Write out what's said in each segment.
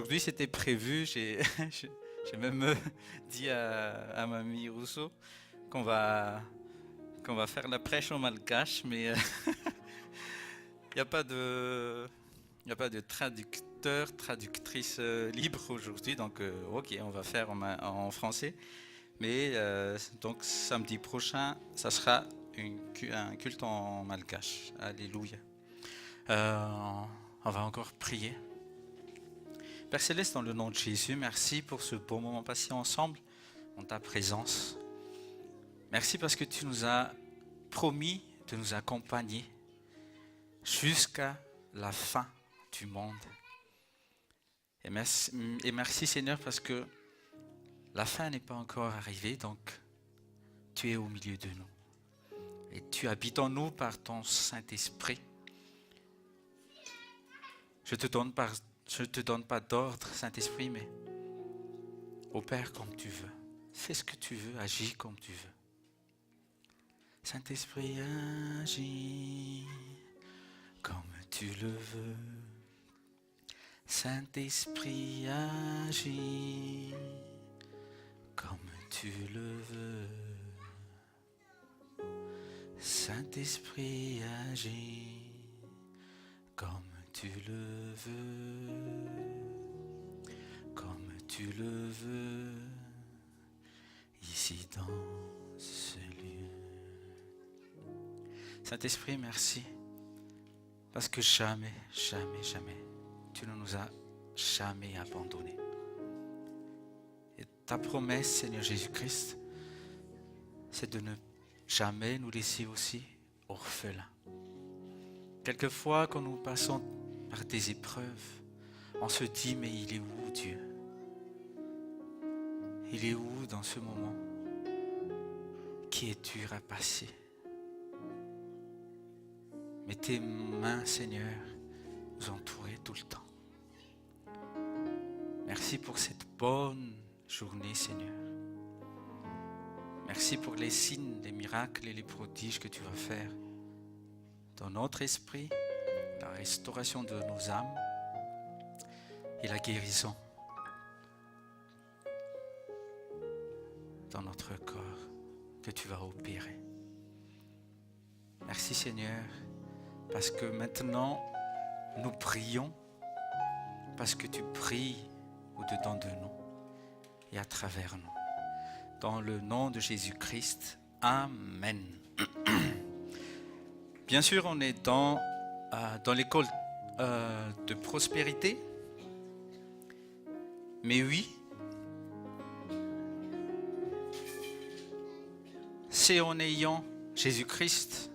Aujourd'hui, c'était prévu. J'ai même dit à Mamie Rousseau qu'on va, qu'on va faire la prêche en malgache, mais il n'y a pas de, y a pas de traducteur, traductrice libre aujourd'hui. Donc, ok, on va faire en français. Mais donc, samedi prochain, ça sera un culte en malgache. Alléluia. On va encore prier. Père Céleste, dans le nom de Jésus, merci pour ce beau moment passé ensemble, en ta présence. Merci parce que tu nous as promis de nous accompagner jusqu'à la fin du monde. Et merci Seigneur parce que la fin n'est pas encore arrivée, donc tu es au milieu de nous. Et tu habites en nous par ton Saint-Esprit. Je te donne pas d'ordre, Saint-Esprit, mais opère comme tu veux. Fais ce que tu veux, agis comme tu veux. Saint-Esprit, agis comme tu le veux. Saint-Esprit, agis comme tu le veux. Saint-Esprit, agis comme tu le veux, comme tu le veux, ici dans ce lieu. Saint-Esprit, merci, parce que jamais, tu ne nous as jamais abandonnés. Et ta promesse, Seigneur Jésus-Christ, c'est de ne jamais nous laisser aussi orphelins. Quelquefois, quand nous passons par des épreuves, on se dit, mais il est où Dieu? Il est où dans ce moment qui est dur à passer? Mais tes mains, Seigneur, nous entouraient tout le temps. Merci pour cette bonne journée, Seigneur. Merci pour les signes, les miracles et les prodiges que tu vas faire dans notre esprit, la restauration de nos âmes et la guérison dans notre corps que tu vas opérer. Merci Seigneur, parce que maintenant nous prions, parce que tu pries au-dedans de nous et à travers nous. Dans le nom de Jésus-Christ, Amen. Bien sûr, on est dans l'école de prospérité. Mais oui, c'est en ayant Jésus-Christ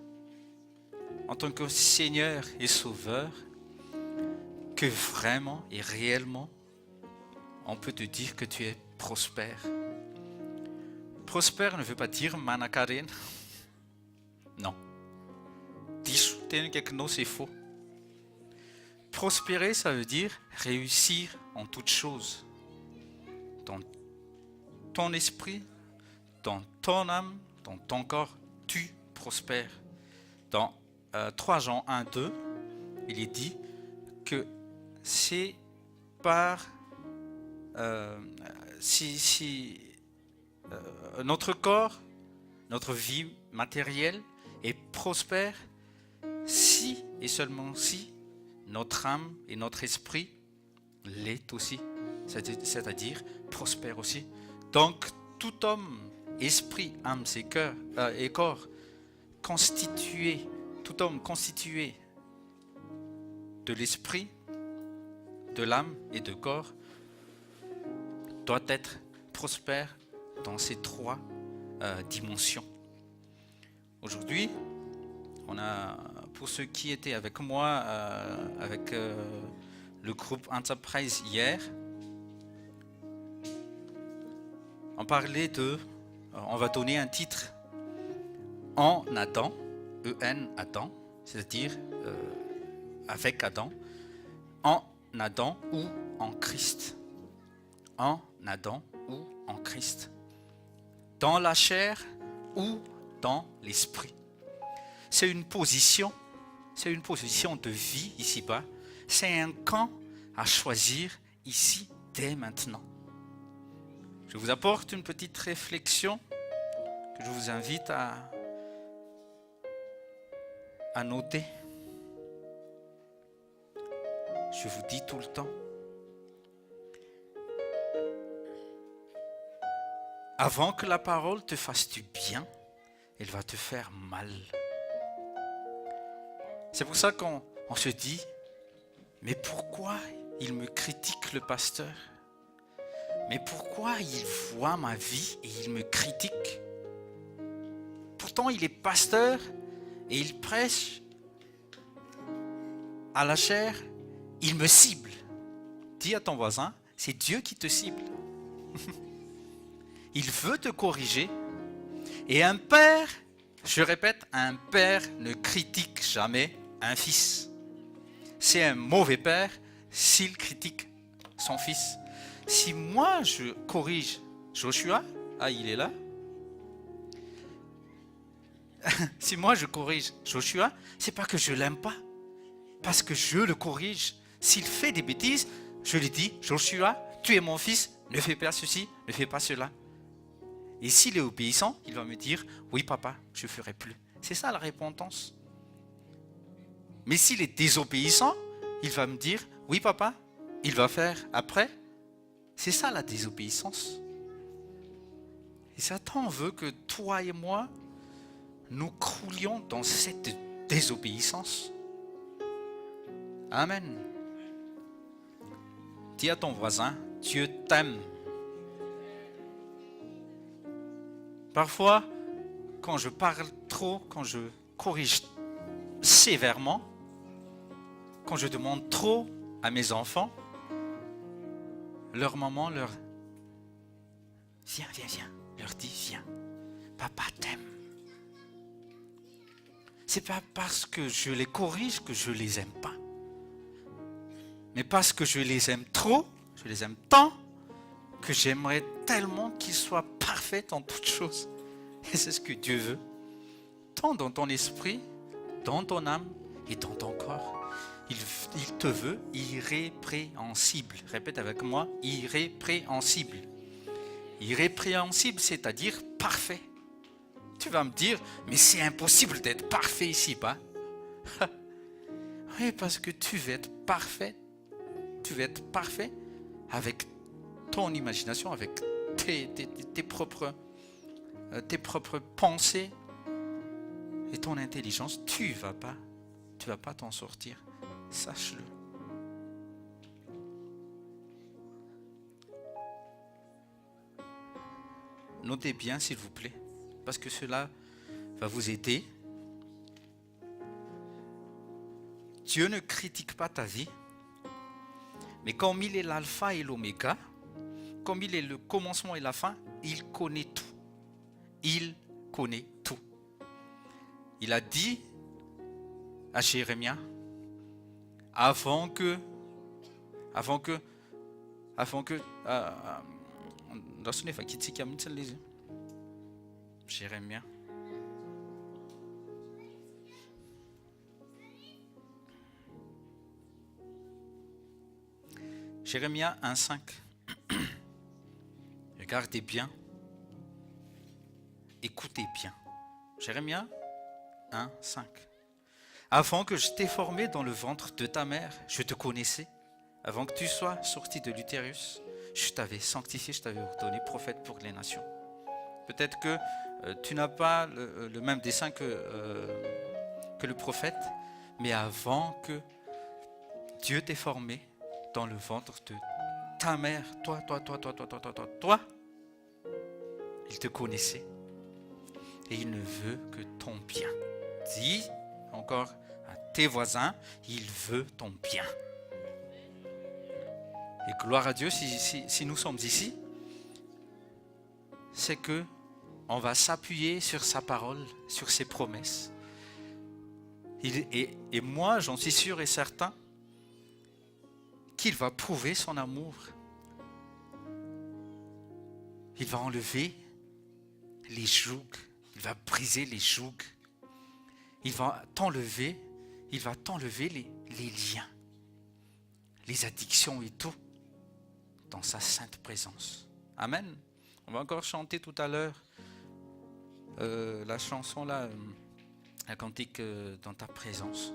en tant que Seigneur et Sauveur que vraiment et réellement on peut te dire que tu es prospère. Prospère ne veut pas dire manakaren. Non. C'est faux. Prospérer, ça veut dire réussir en toutes choses. Dans ton esprit, dans ton âme, dans ton corps, tu prospères. Dans 3 Jean 1, 2, il est dit que c'est par notre corps, notre vie matérielle est prospère si et seulement si notre âme et notre esprit l'est aussi, c'est-à-dire prospère aussi. Donc tout homme, esprit, âme et corps constitué, tout homme constitué de l'esprit, de l'âme et de corps doit être prospère dans ces 3 dimensions. Aujourd'hui, on a, pour ceux qui étaient avec moi, avec le groupe Enterprise hier, on parlait on va donner un titre en Adam, E-N Adam, c'est-à-dire avec Adam, en Adam ou en Christ. En Adam ou en Christ. Dans la chair ou dans l'esprit. C'est une position de vie ici-bas. C'est un camp à choisir ici, dès maintenant. Je vous apporte une petite réflexion que je vous invite à noter. Je vous dis tout le temps, avant que la parole te fasse du bien, elle va te faire mal. C'est pour ça qu'on se dit, mais pourquoi il me critique le pasteur? Mais pourquoi il voit ma vie et il me critique? Pourtant il est pasteur et il prêche à la chair, il me cible. Dis à ton voisin, c'est Dieu qui te cible. Il veut te corriger. Et un père, je répète, un père ne critique jamais un fils. C'est un mauvais père s'il critique son fils. Si moi je corrige Joshua, il est là. Si moi je corrige Joshua, c'est pas que je l'aime pas, parce que je le corrige. S'il fait des bêtises, je lui dis, Joshua, tu es mon fils, ne fais pas ceci, ne fais pas cela. Et s'il est obéissant, il va me dire, oui papa, je ne ferai plus. C'est ça la repentance. Mais s'il est désobéissant, il va me dire, oui papa, il va faire après. C'est ça la désobéissance. Et Satan veut que toi et moi, nous croulions dans cette désobéissance. Amen. Dis à ton voisin, Dieu t'aime. Parfois, quand je parle trop, quand je corrige sévèrement, quand je demande trop à mes enfants, leur maman leur viens, leur dit viens, papa t'aime. C'est pas parce que je les corrige que je les aime pas, mais parce que je les aime trop, je les aime tant, que j'aimerais tellement qu'ils soient parfaits en toutes choses. Et c'est ce que Dieu veut. Tant dans ton esprit, dans ton âme et dans ton corps. Il te veut irrépréhensible. Répète avec moi, irrépréhensible. Irrépréhensible, c'est-à-dire parfait. Tu vas me dire, mais c'est impossible d'être parfait ici-bas. Oui, parce que tu veux être parfait. Tu veux être parfait avec ton imagination, avec tes propres pensées et ton intelligence. Tu vas pas t'en sortir. Sache-le. Notez bien, s'il vous plaît, parce que cela va vous aider. Dieu ne critique pas ta vie, mais comme il est l'alpha et l'oméga, comme il est le commencement et la fin, il connaît tout. Il connaît tout. Il a dit à Jérémie, avant que Jérémie. Jérémie 1,5. Regardez bien. Écoutez bien. Jérémie 1,5. Avant que je t'ai formé dans le ventre de ta mère, je te connaissais. Avant que tu sois sorti de l'utérus, je t'avais sanctifié, je t'avais ordonné prophète pour les nations. Peut-être que tu n'as pas le même dessein que le prophète, mais avant que Dieu t'ait formé dans le ventre de ta mère, toi, il te connaissait et il ne veut que ton bien. Dis encore à tes voisins, il veut ton bien. Et gloire à Dieu, si nous sommes ici, c'est que on va s'appuyer sur sa parole, sur ses promesses. Et moi, j'en suis sûr et certain qu'il va prouver son amour. Il va enlever les jougs, il va briser les jougs. Il va t'enlever les liens, les addictions et tout. dans sa sainte présence. Amen. On va encore chanter tout à l'heure la chanson là, la cantique dans ta présence.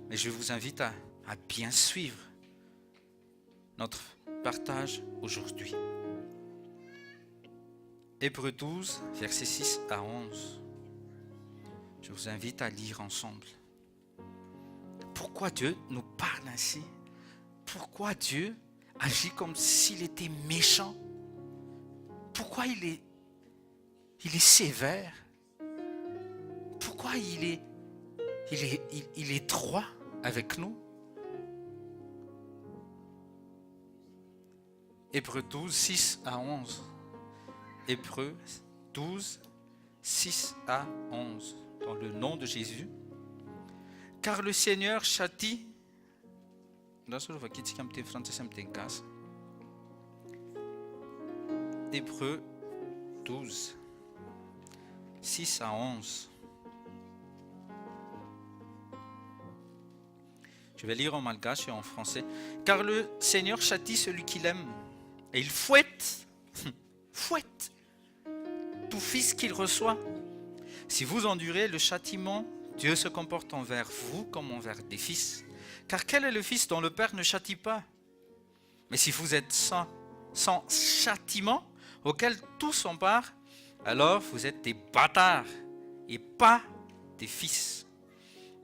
Mais je vous invite à bien suivre notre partage aujourd'hui. Hébreux 12, versets 6 à 11. Je vous invite à lire ensemble. Pourquoi Dieu nous parle ainsi? Pourquoi Dieu agit comme s'il était méchant? Pourquoi il est sévère? Pourquoi il est droit avec nous? Hébreux 12, 6 à 11. Hébreux 12, 6 à 11. Dans le nom de Jésus. Car le Seigneur châtie. Hébreux 12, 6 à 11. Je vais lire en malgache et en français. Car le Seigneur châtie celui qu'il aime. Et il fouette tout fils qu'il reçoit. Si vous endurez le châtiment, Dieu se comporte envers vous comme envers des fils. Car quel est le fils dont le Père ne châtie pas? Mais si vous êtes sans châtiment, auquel tous sont part, alors vous êtes des bâtards et pas des fils.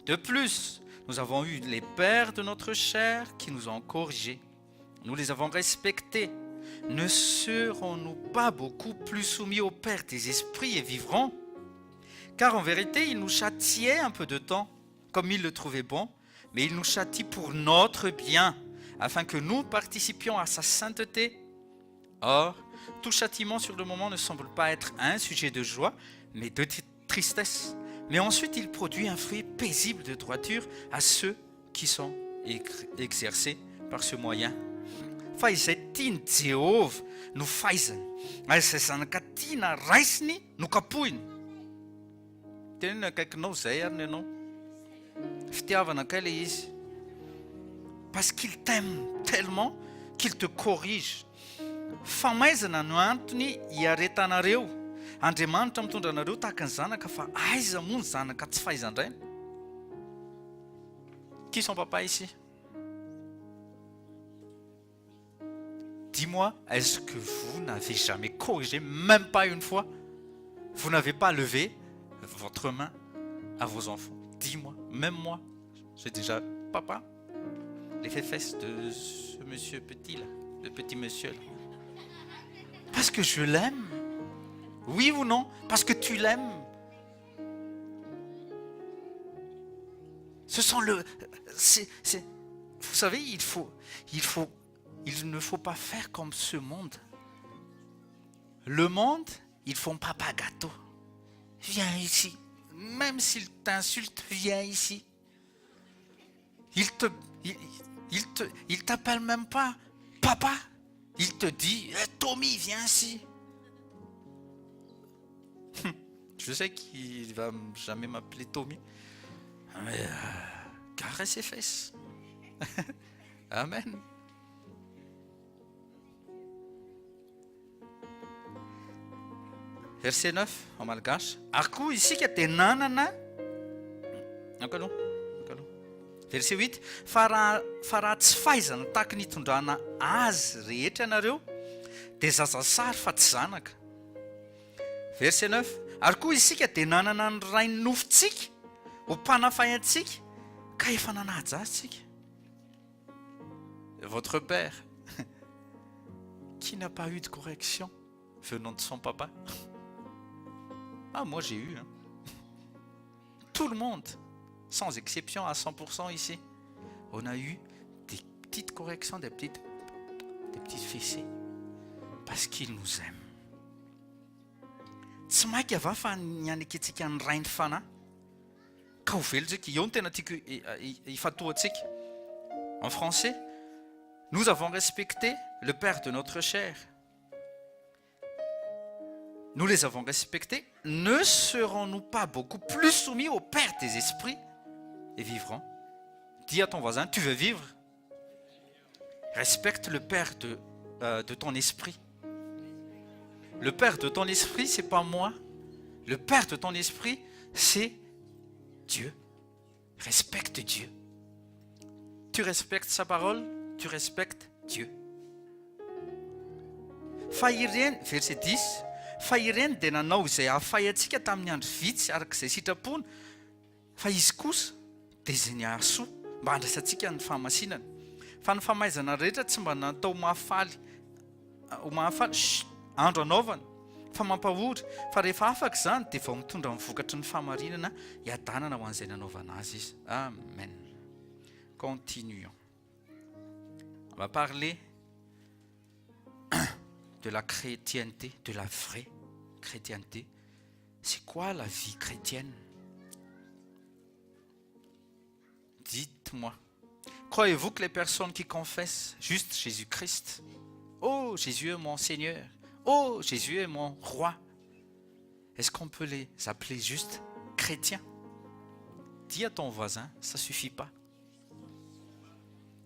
De plus, nous avons eu les pères de notre chair qui nous ont corrigés. Nous les avons respectés. Ne serons-nous pas beaucoup plus soumis au Père des esprits et vivrons? Car en vérité, il nous châtiait un peu de temps, comme il le trouvait bon, mais il nous châtie pour notre bien, afin que nous participions à sa sainteté. Or, tout châtiment sur le moment ne semble pas être un sujet de joie, mais de tristesse. Mais ensuite, il produit un fruit paisible de droiture à ceux qui sont exercés par ce moyen. Faizetin Jehova no faizany ary izay zanaka tiana raisiny no kapohiny. Teneno akaikinao zay ariny ianao. Fitiavana kay le izy. Parce qu'il t'aime tellement qu'il te corrige. Famaizana no antony hiaretanareo. Andriamanitra mitondra anareo tahaka ny zanaka fa aiza moa ny zanaka tsy fahaizandraina? Qui sont papa ici? Dis-moi, est-ce que vous n'avez jamais corrigé, même pas une fois? Vous n'avez pas levé votre main à vos enfants? Dis-moi, même moi, j'ai déjà papa, les fesses de ce monsieur petit là, le petit monsieur là. Parce que je l'aime. Oui ou non? Parce que tu l'aimes. Ce sont vous savez, il ne faut pas faire comme ce monde. Le monde, ils font papa gâteau. Viens ici. Même s'il t'insulte, viens ici. Il t'appelle même pas papa. Il te dit, Tommy, viens ici. Je sais qu'il va jamais m'appeler Tommy. Mais caresse ses fesses. Amen. Verset 9 en malgache. Akoho isika dia nanana. Verset 8. Fa raha tsy fahaizana tahaka ny hitondrana azy rehetra ianareo dia zazasary fa tsy zanaka. Verset 9. Ary koa isika dia nanana ny ray nofontsika ho mpanafay antsika ka efa nanaja azy tsika. Votre père qui n'a pas eu de correction venant de son papa. Ah, moi j'ai eu. Hein. Tout le monde, sans exception à 100% ici, on a eu des petites corrections, des petites fessées. Parce qu'il nous aime. Tsy maika va fa nianakitsika ny rainy fanahy ka ho velontsika eo no tena tiako ifatohantsika. En français, nous avons respecté le Père de notre chair. Nous les avons respectés. Ne serons-nous pas beaucoup plus soumis au Père des esprits et vivrons? Dis à ton voisin, tu veux vivre? Respecte le Père de ton esprit. Le Père de ton esprit, c'est pas moi. Le Père de ton esprit, c'est Dieu. Respecte Dieu. Tu respectes sa parole, tu respectes Dieu. Verset 10. Fa ireny dia nanao izay ahafahantsika tamin'ny andro vitsy arak'izay sitrapony, fa izy kosa dia izay nihasoa mba handraisantsika ny fahamasinana. Fa ny famaizana rehetra tsy mba natao mahafaly andro anaovana, fa mampahory, fa rehefa afaka izany dia vao mitondra amin'ny vokatry ny fahamarinana hiadanana ho an'izay nanaovana azy izy. Amen. Continuons. On va parler de la chrétienté, de la vraie chrétienté. C'est quoi la vie chrétienne? Dites-moi. Croyez-vous que les personnes qui confessent juste Jésus-Christ, oh Jésus est mon Seigneur, oh Jésus est mon roi, est-ce qu'on peut les appeler juste chrétiens? Dis à ton voisin, ça ne suffit pas.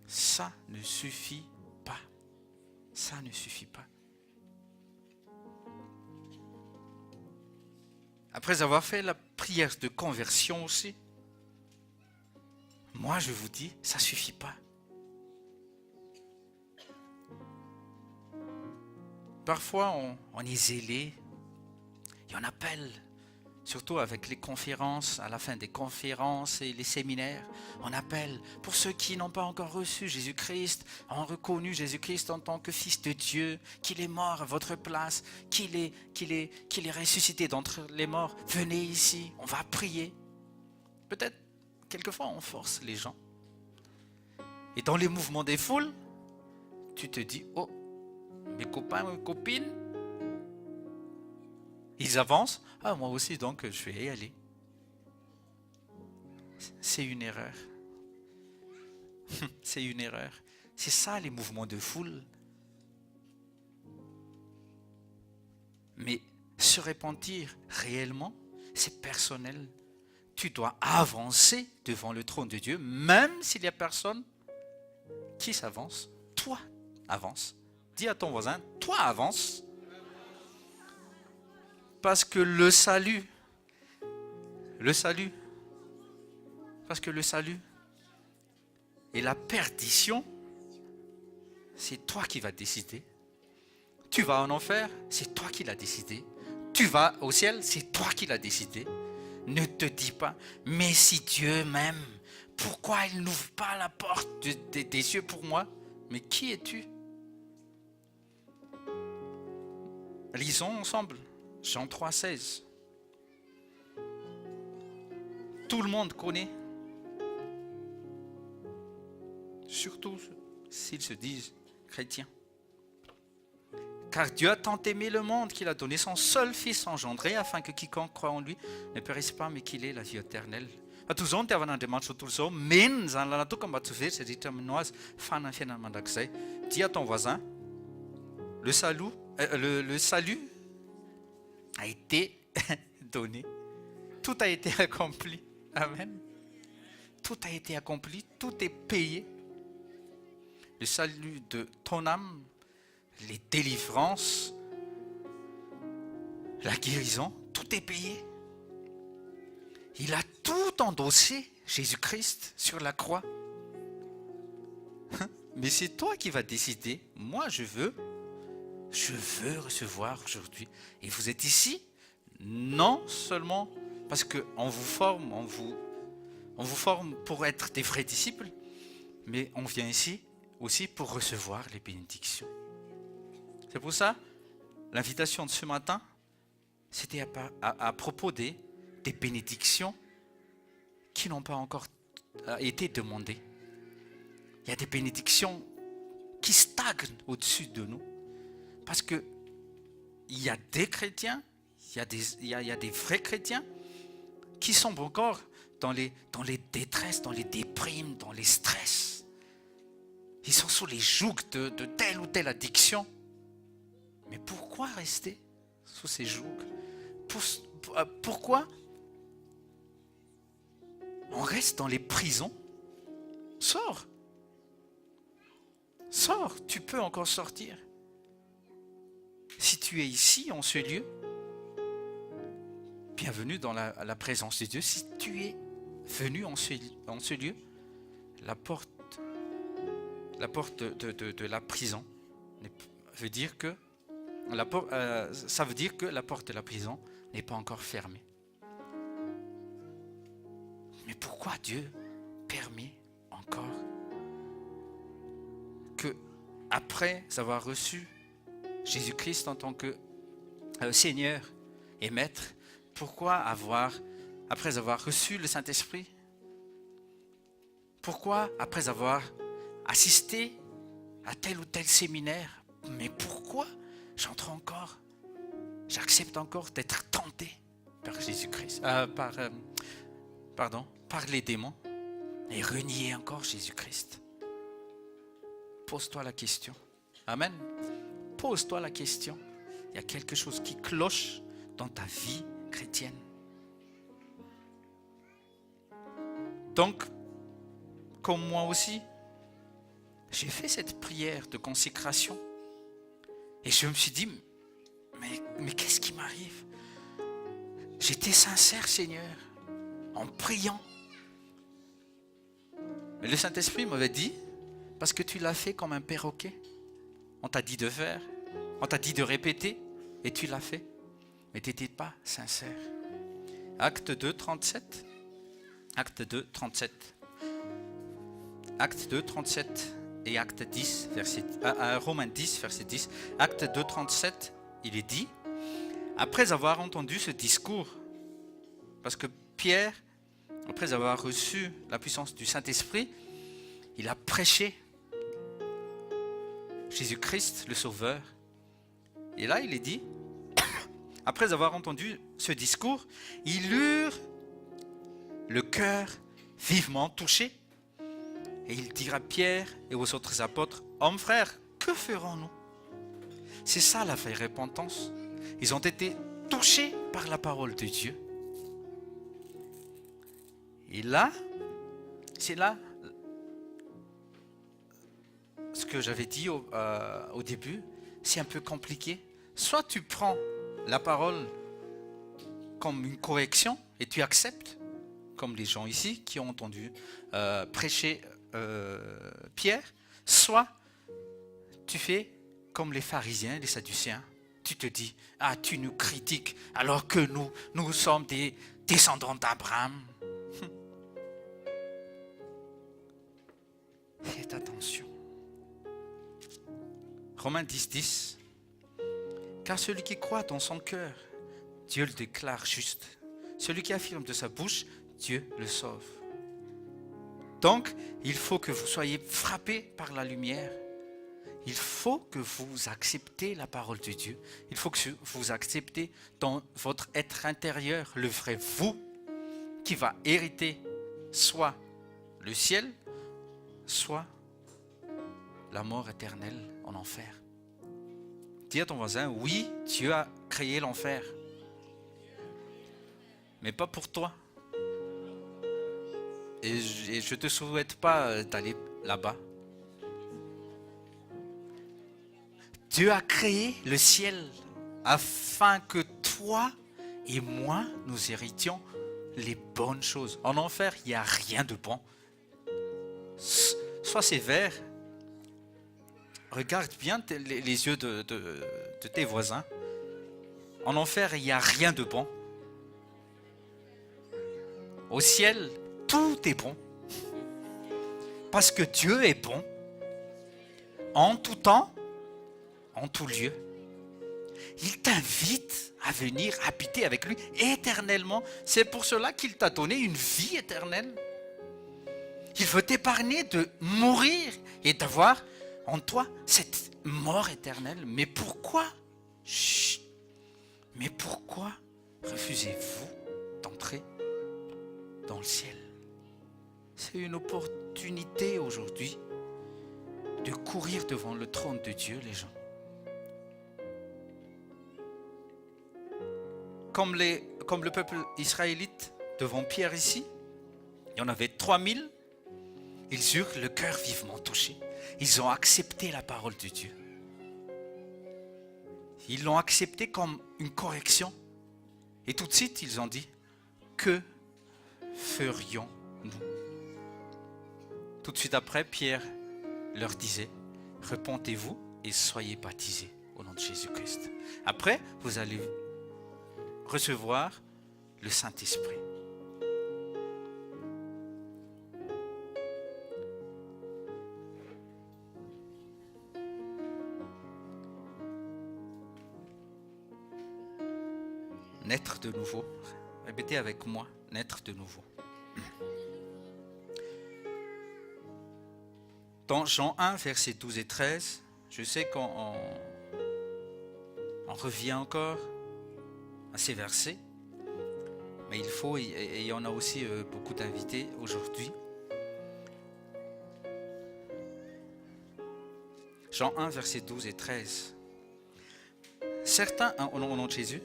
Ça ne suffit pas. Ça ne suffit pas. Après avoir fait la prière de conversion aussi, moi je vous dis, ça ne suffit pas. Parfois on est zélé et on appelle, surtout avec les conférences, à la fin des conférences et les séminaires, on appelle pour ceux qui n'ont pas encore reçu Jésus-Christ, ont reconnu Jésus-Christ en tant que Fils de Dieu, qu'il est mort à votre place, qu'il est ressuscité d'entre les morts. Venez ici, on va prier. Peut-être, quelquefois, on force les gens. Et dans les mouvements des foules, tu te dis, oh, mes copains, mes copines, ils avancent, moi aussi, donc je vais y aller. C'est une erreur. C'est une erreur. C'est ça les mouvements de foule. Mais se repentir réellement, c'est personnel. Tu dois avancer devant le trône de Dieu, même s'il n'y a personne qui s'avance. Toi, avance. Dis à ton voisin, toi, avance. Parce que le salut et la perdition, c'est toi qui vas décider. Tu vas en enfer, c'est toi qui l'as décidé. Tu vas au ciel, c'est toi qui l'as décidé. Ne te dis pas, mais si Dieu m'aime, pourquoi il n'ouvre pas la porte des cieux pour moi? Mais qui es-tu? Lisons ensemble. Jean 3,16. Tout le monde connaît. Surtout s'ils se disent chrétiens. Car Dieu a tant aimé le monde qu'il a donné son seul Fils engendré afin que quiconque croit en lui ne périsse pas mais qu'il ait la vie éternelle. Atozao ny tiavan'Andriamanitra tontolo zao, menina zany lana toka mba tsy very zay rehetra aminao azy fana fiainana mandrakizay. Dis à ton voisin, le salut a été donné. Tout a été accompli. Amen. Tout a été accompli, tout est payé. Le salut de ton âme, les délivrances, la guérison, tout est payé. Il a tout endossé, Jésus-Christ, sur la croix. Mais c'est toi qui vas décider. Moi, je veux recevoir aujourd'hui. Et vous êtes ici, non seulement parce qu'on vous forme, on vous forme pour être des vrais disciples, mais on vient ici aussi pour recevoir les bénédictions. C'est pour ça, l'invitation de ce matin, c'était à propos des bénédictions qui n'ont pas encore été demandées. Il y a des bénédictions qui stagnent au-dessus de nous. Parce qu'il y a des chrétiens, il y a des vrais chrétiens qui sont encore dans les détresses, dans les déprimes, dans les stress. Ils sont sous les jougs de telle ou telle addiction. Mais pourquoi rester sous ces jougs? Pourquoi on reste dans les prisons? Sors. Sors, tu peux encore sortir. Si tu es ici, en ce lieu, bienvenue dans la présence de Dieu. Si tu es venu en ce lieu, la porte de la prison veut dire que ça veut dire que la porte de la prison n'est pas encore fermée. Mais pourquoi Dieu permet encore que, après avoir reçu Jésus-Christ en tant que Seigneur et Maître, pourquoi après avoir reçu le Saint-Esprit, pourquoi après avoir assisté à tel ou tel séminaire, mais pourquoi j'accepte encore d'être tenté par Jésus-Christ, par les démons, et renier encore Jésus-Christ? Pose-toi la question. Amen. Pose-toi la question. Il y a quelque chose qui cloche dans ta vie chrétienne. Donc, comme moi aussi, j'ai fait cette prière de consécration. Et je me suis dit, mais qu'est-ce qui m'arrive? J'étais sincère, Seigneur, en priant. Mais le Saint-Esprit m'avait dit, parce que tu l'as fait comme un perroquet. On t'a dit de faire, on t'a dit de répéter, et tu l'as fait. Mais tu n'étais pas sincère. Acte 2, 37. Acte 2, 37. Acte 2, 37 et Acte 10, Romains 10, verset 10. Acte 2, 37, il est dit, après avoir entendu ce discours, parce que Pierre, après avoir reçu la puissance du Saint-Esprit, il a prêché Jésus-Christ, le Sauveur. Et là, il est dit, après avoir entendu ce discours, ils eurent le cœur vivement touché. Et il dira à Pierre et aux autres apôtres, hommes frères, que ferons-nous? C'est ça la vraie repentance. Ils ont été touchés par la parole de Dieu. Et là, c'est là ce que j'avais dit au début, c'est un peu compliqué. Soit tu prends la parole comme une correction et tu acceptes, comme les gens ici qui ont entendu prêcher Pierre, soit tu fais comme les pharisiens, les sadducéens. Tu te dis, ah, tu nous critiques alors que nous sommes des descendants d'Abraham. Faites attention. Romains 10, 10. Car celui qui croit dans son cœur, Dieu le déclare juste. Celui qui affirme de sa bouche, Dieu le sauve. Donc, il faut que vous soyez frappés par la lumière. Il faut que vous acceptez la parole de Dieu. Il faut que vous acceptez dans votre être intérieur le vrai vous qui va hériter soit le ciel, soit la mort éternelle en enfer. Dis à ton voisin, oui, Dieu a créé l'enfer, mais pas pour toi. Et je ne te souhaite pas d'aller là-bas. Dieu a créé le ciel afin que toi et moi, nous héritions les bonnes choses. En enfer, il n'y a rien de bon. Sois sévère. Regarde bien les yeux de tes voisins. En enfer, il n'y a rien de bon. Au ciel, tout est bon. Parce que Dieu est bon. En tout temps, en tout lieu. Il t'invite à venir habiter avec lui éternellement. C'est pour cela qu'il t'a donné une vie éternelle. Il veut t'épargner de mourir et d'avoir en toi cette mort éternelle. Mais pourquoi? Chut. Mais pourquoi refusez-vous d'entrer dans le ciel? C'est une opportunité aujourd'hui de courir devant le trône de Dieu, les gens. Comme le peuple israélite devant Pierre ici, il y en avait 3000, ils eurent le cœur vivement touché. Ils ont accepté la parole de Dieu. Ils l'ont accepté comme une correction. Et tout de suite, ils ont dit, que ferions-nous? Tout de suite après, Pierre leur disait, repentez-vous et soyez baptisés au nom de Jésus-Christ. Après, vous allez recevoir le Saint-Esprit. Naître de nouveau. Répétez avec moi, naître de nouveau. Dans Jean 1, versets 12 et 13, je sais qu'on revient encore à ces versets, mais il faut, et il y en a aussi beaucoup d'invités aujourd'hui. Jean 1, versets 12 et 13. Certains, au nom de Jésus,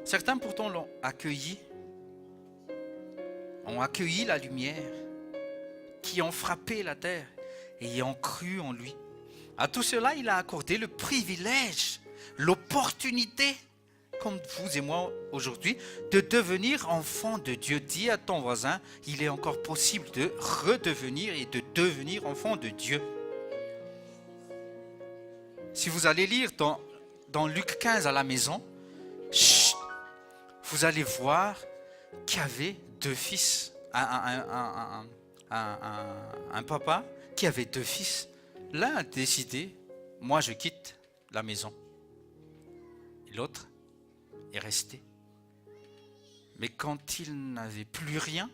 certains pourtant l'ont accueilli, ont accueilli la lumière, qui ont frappé la terre et y ont cru en lui. À tout cela, il a accordé le privilège, l'opportunité, comme vous et moi aujourd'hui, de devenir enfant de Dieu. Dis à ton voisin, il est encore possible de redevenir et de devenir enfant de Dieu. Si vous allez lire dans Luc 15 à la maison, vous allez voir qu'il y avait deux fils, un papa qui avait deux fils. L'un a décidé, moi je quitte la maison. Et l'autre est resté. Mais quand il n'avait plus rien,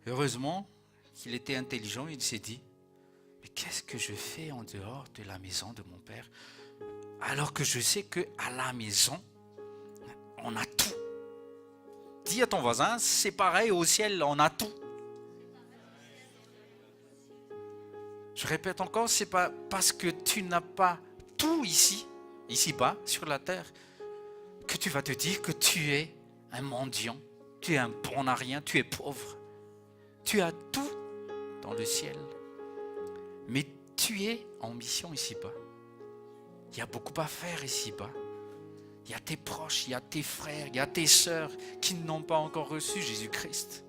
heureusement qu'il était intelligent, il s'est dit, mais qu'est-ce que je fais en dehors de la maison de mon père, alors que je sais qu'à la maison, on a tout. Dis à ton voisin, c'est pareil au ciel, on a tout. Je répète encore, c'est pas parce que tu n'as pas tout ici-bas, sur la terre, que tu vas te dire que tu es un mendiant, tu es un bon à rien, tu es pauvre. Tu as tout dans le ciel. Mais tu es en mission ici-bas. Il y a beaucoup à faire ici-bas. Il y a tes proches, il y a tes frères, il y a tes sœurs qui n'ont pas encore reçu Jésus-Christ,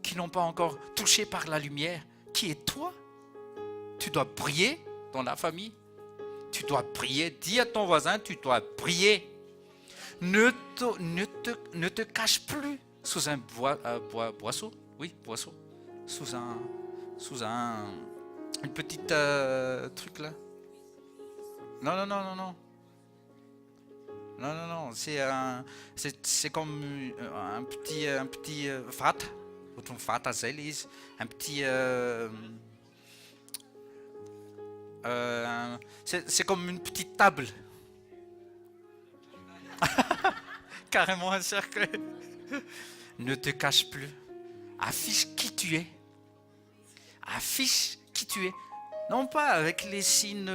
qui n'ont pas encore touché par la lumière, qui est toi. Tu dois briller dans la famille. Tu dois briller. Dis à ton voisin, tu dois briller. Ne te cache plus sous un boisseau. Oui, boisseau. Sous une petite truc là. Non. Non. C'est comme un petit Vater. Ou ton Vater selig. Un petit... c'est comme une petite table. Carrément un cercueil. Ne te cache plus. Affiche qui tu es. Affiche qui tu es. Non pas avec les signes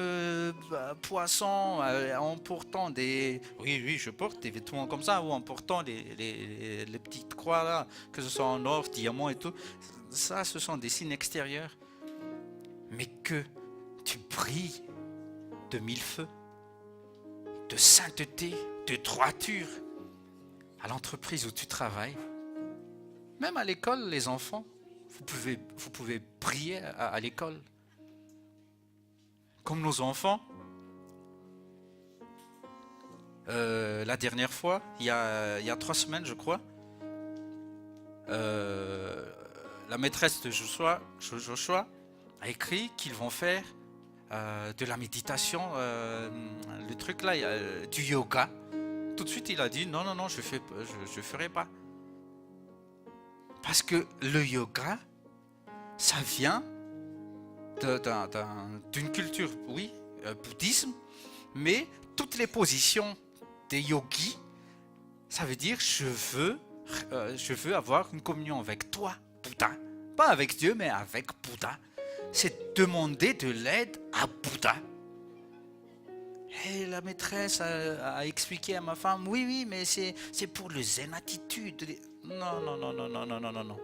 poissons, en portant des... Oui, je porte des vêtements comme ça, ou en portant les petites croix là, que ce soit en or, diamant et tout. Ça, ce sont des signes extérieurs. Mais que tu brilles de mille feux, de sainteté, de droiture, à l'entreprise où tu travailles. Même à l'école, les enfants, vous pouvez briller à l'école. Comme nos enfants, la dernière fois, il y a 3 semaines, je crois, la maîtresse de Joshua a écrit qu'ils vont faire de la méditation, le truc là, du yoga. Tout de suite, il a dit non, je ferai pas. Parce que le yoga, ça vient d'une culture, oui, bouddhisme, mais toutes les positions des yogis, ça veut dire je veux avoir une communion avec toi, Bouddha. Pas avec Dieu, mais avec Bouddha. C'est demander de l'aide à Bouddha. Et la maîtresse a expliqué à ma femme, oui, mais c'est pour le zen attitude. Non.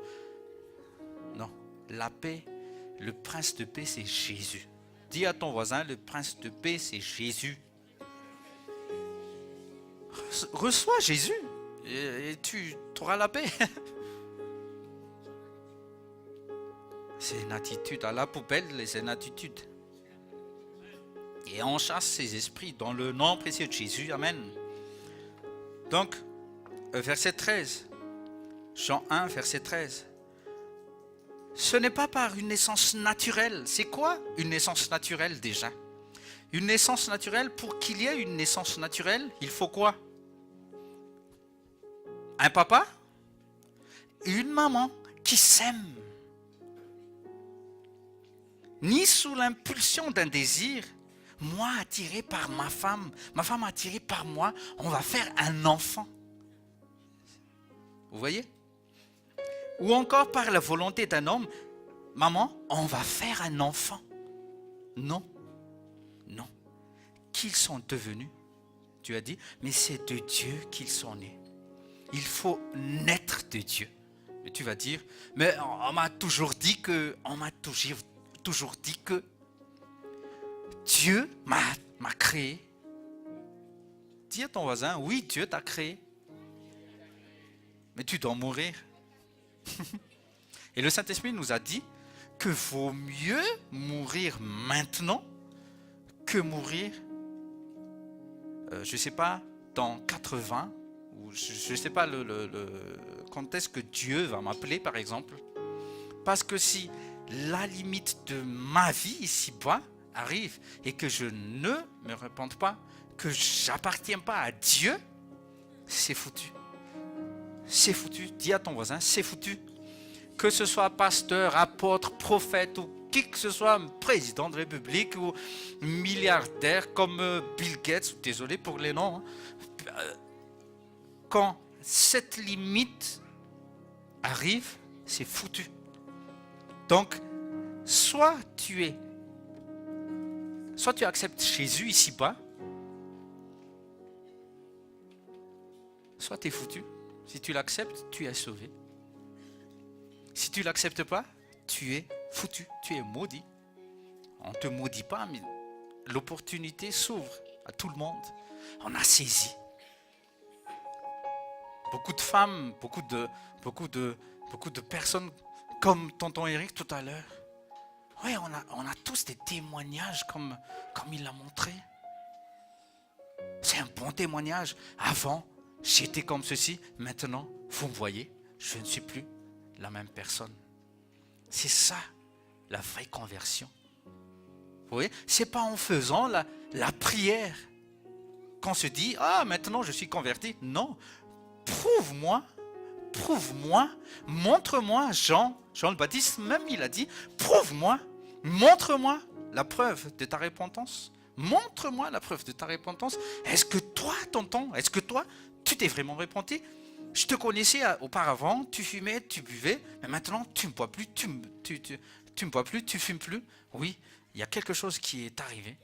La paix, le prince de paix, c'est Jésus. Dis à ton voisin, le prince de paix, c'est Jésus. Reçois Jésus et tu auras la paix. C'est une attitude à la poubelle, c'est une attitude. Et on chasse ces esprits dans le nom précieux de Jésus. Amen. Donc, verset 13. Jean 1, verset 13. Ce n'est pas par une naissance naturelle. C'est quoi une naissance naturelle déjà? Une naissance naturelle, pour qu'il y ait une naissance naturelle, il faut quoi? Un papa et une maman qui s'aiment. Ni sous l'impulsion d'un désir, moi attiré par ma femme attirée par moi, on va faire un enfant. Vous voyez? Ou encore par la volonté d'un homme, maman, on va faire un enfant. Non, non. Qu'ils sont devenus, tu as dit, mais c'est de Dieu qu'ils sont nés. Il faut naître de Dieu. Et tu vas dire, mais on m'a toujours dit que Dieu m'a créé. Dis à ton voisin, oui, Dieu t'a créé. Mais tu dois mourir. Et le Saint-Esprit nous a dit que vaut mieux mourir maintenant que mourir, je ne sais pas, dans 80, ou je ne sais pas quand est-ce que Dieu va m'appeler, par exemple. Parce que si la limite de ma vie ici-bas arrive et que je ne me repente pas, que j'appartiens pas à Dieu, c'est foutu. C'est foutu. Dis à ton voisin, c'est foutu. Que ce soit pasteur, apôtre, prophète ou qui que ce soit, président de République ou milliardaire comme Bill Gates, désolé pour les noms, hein. Quand cette limite arrive, c'est foutu. Donc, soit tu acceptes Jésus ici-bas, soit tu es foutu. Si tu l'acceptes, tu es sauvé. Si tu ne l'acceptes pas, tu es foutu, tu es maudit. On ne te maudit pas, mais l'opportunité s'ouvre à tout le monde. On a saisi. Beaucoup de femmes, beaucoup de personnes, comme tonton Eric tout à l'heure. Oui, on a tous des témoignages comme il l'a montré. C'est un bon témoignage. Avant, j'étais comme ceci. Maintenant, vous me voyez, je ne suis plus la même personne. C'est ça, la vraie conversion. Vous voyez, c'est pas en faisant la prière qu'on se dit, ah, maintenant je suis converti. Non, prouve-moi, montre-moi. Jean le Baptiste, même il a dit, prouve-moi, montre-moi la preuve de ta repentance. Montre-moi la preuve de ta repentance. Est-ce que toi, tonton, tu t'es vraiment repenti? Je te connaissais auparavant, tu fumais, tu buvais, mais maintenant tu ne bois plus, tu ne bois plus, tu fumes plus. Oui, il y a quelque chose qui est arrivé.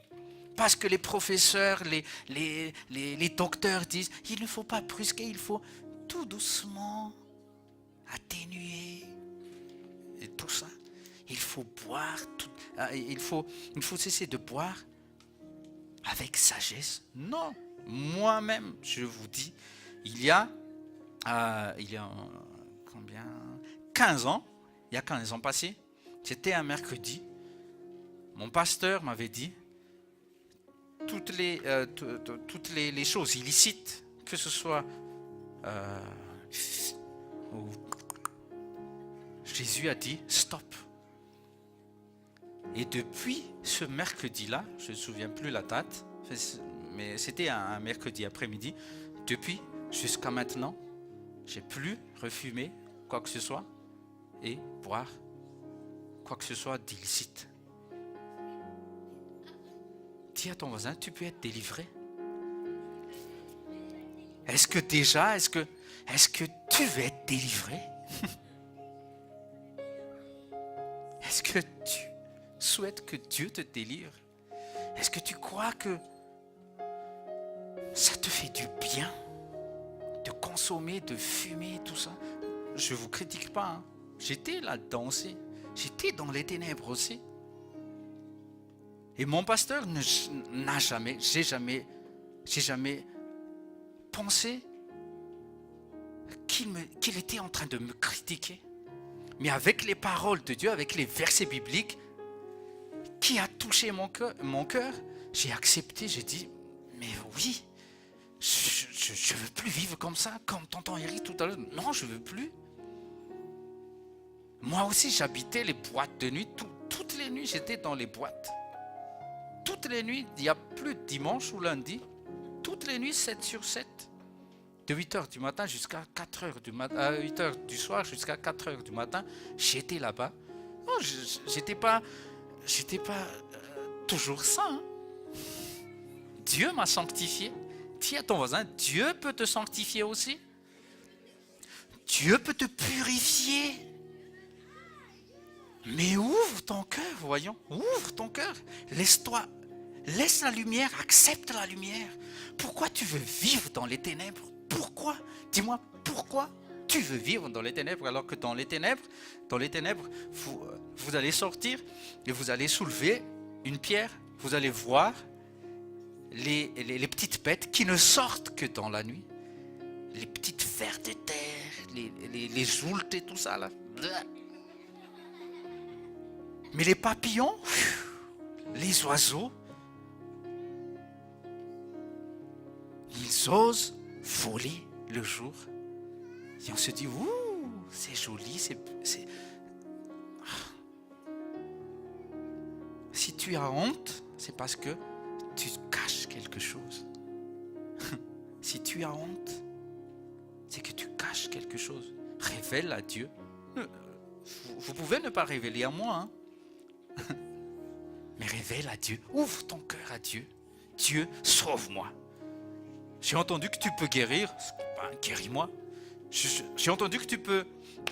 Parce que les professeurs, les docteurs disent, il ne faut pas brusquer, il faut tout doucement atténuer et tout ça. Il faut boire, il faut cesser de boire avec sagesse. Non, moi-même, je vous dis, il y a combien 15 ans, il y a 15 ans passés, c'était un mercredi, mon pasteur m'avait dit toutes les choses illicites, que ce soit Jésus a dit stop. Et depuis ce mercredi-là, je ne me souviens plus la date, mais c'était un mercredi après-midi, depuis jusqu'à maintenant, j'ai plus refumé quoi que ce soit et boire quoi que ce soit d'illicite. Dis à ton voisin, tu peux être délivré. Est-ce que tu veux être délivré? Est-ce que tu souhaites que Dieu te délivre? Est-ce que tu crois que ça te fait du bien de consommer, de fumer, tout ça? Je ne vous critique pas, hein. J'étais là-dedans aussi. J'étais dans les ténèbres aussi. Et mon pasteur j'ai jamais pensé qu'il était en train de me critiquer. Mais avec les paroles de Dieu, avec les versets bibliques, qui a touché mon cœur, j'ai accepté, j'ai dit, mais oui, je ne veux plus vivre comme ça, comme tonton Eric tout à l'heure. Non, je ne veux plus. Moi aussi, j'habitais les boîtes de nuit. Toutes les nuits, j'étais dans les boîtes. Toutes les nuits, il n'y a plus de dimanche ou lundi. Toutes les nuits, 7 sur 7. De 8h du matin jusqu'à 4h du matin, 8h du soir jusqu'à 4h du matin, j'étais là-bas. Non, j'étais pas toujours saint. Dieu m'a sanctifié. Dis à ton voisin, Dieu peut te sanctifier aussi. Dieu peut te purifier. Mais ouvre ton cœur, voyons. Ouvre ton cœur. Laisse la lumière, accepte la lumière. Pourquoi tu veux vivre dans les ténèbres? Pourquoi? Dis-moi, pourquoi tu veux vivre dans les ténèbres alors que dans les ténèbres, vous allez sortir et vous allez soulever une pierre. Vous allez voir les petites bêtes qui ne sortent que dans la nuit. Les petites vers de terre, les joultes et tout ça là. Mais les papillons, les oiseaux, ils osent voler le jour. Et on se dit, ouh, c'est joli, c'est... Si tu as honte, c'est parce que tu caches quelque chose. Si tu as honte, c'est que tu caches quelque chose. Révèle à Dieu. Vous pouvez ne pas révéler à moi, hein? Mais révèle à Dieu. Ouvre ton cœur à Dieu. Dieu, sauve-moi. J'ai entendu que tu peux guérir. Ben, guéris-moi. J'ai entendu que tu peux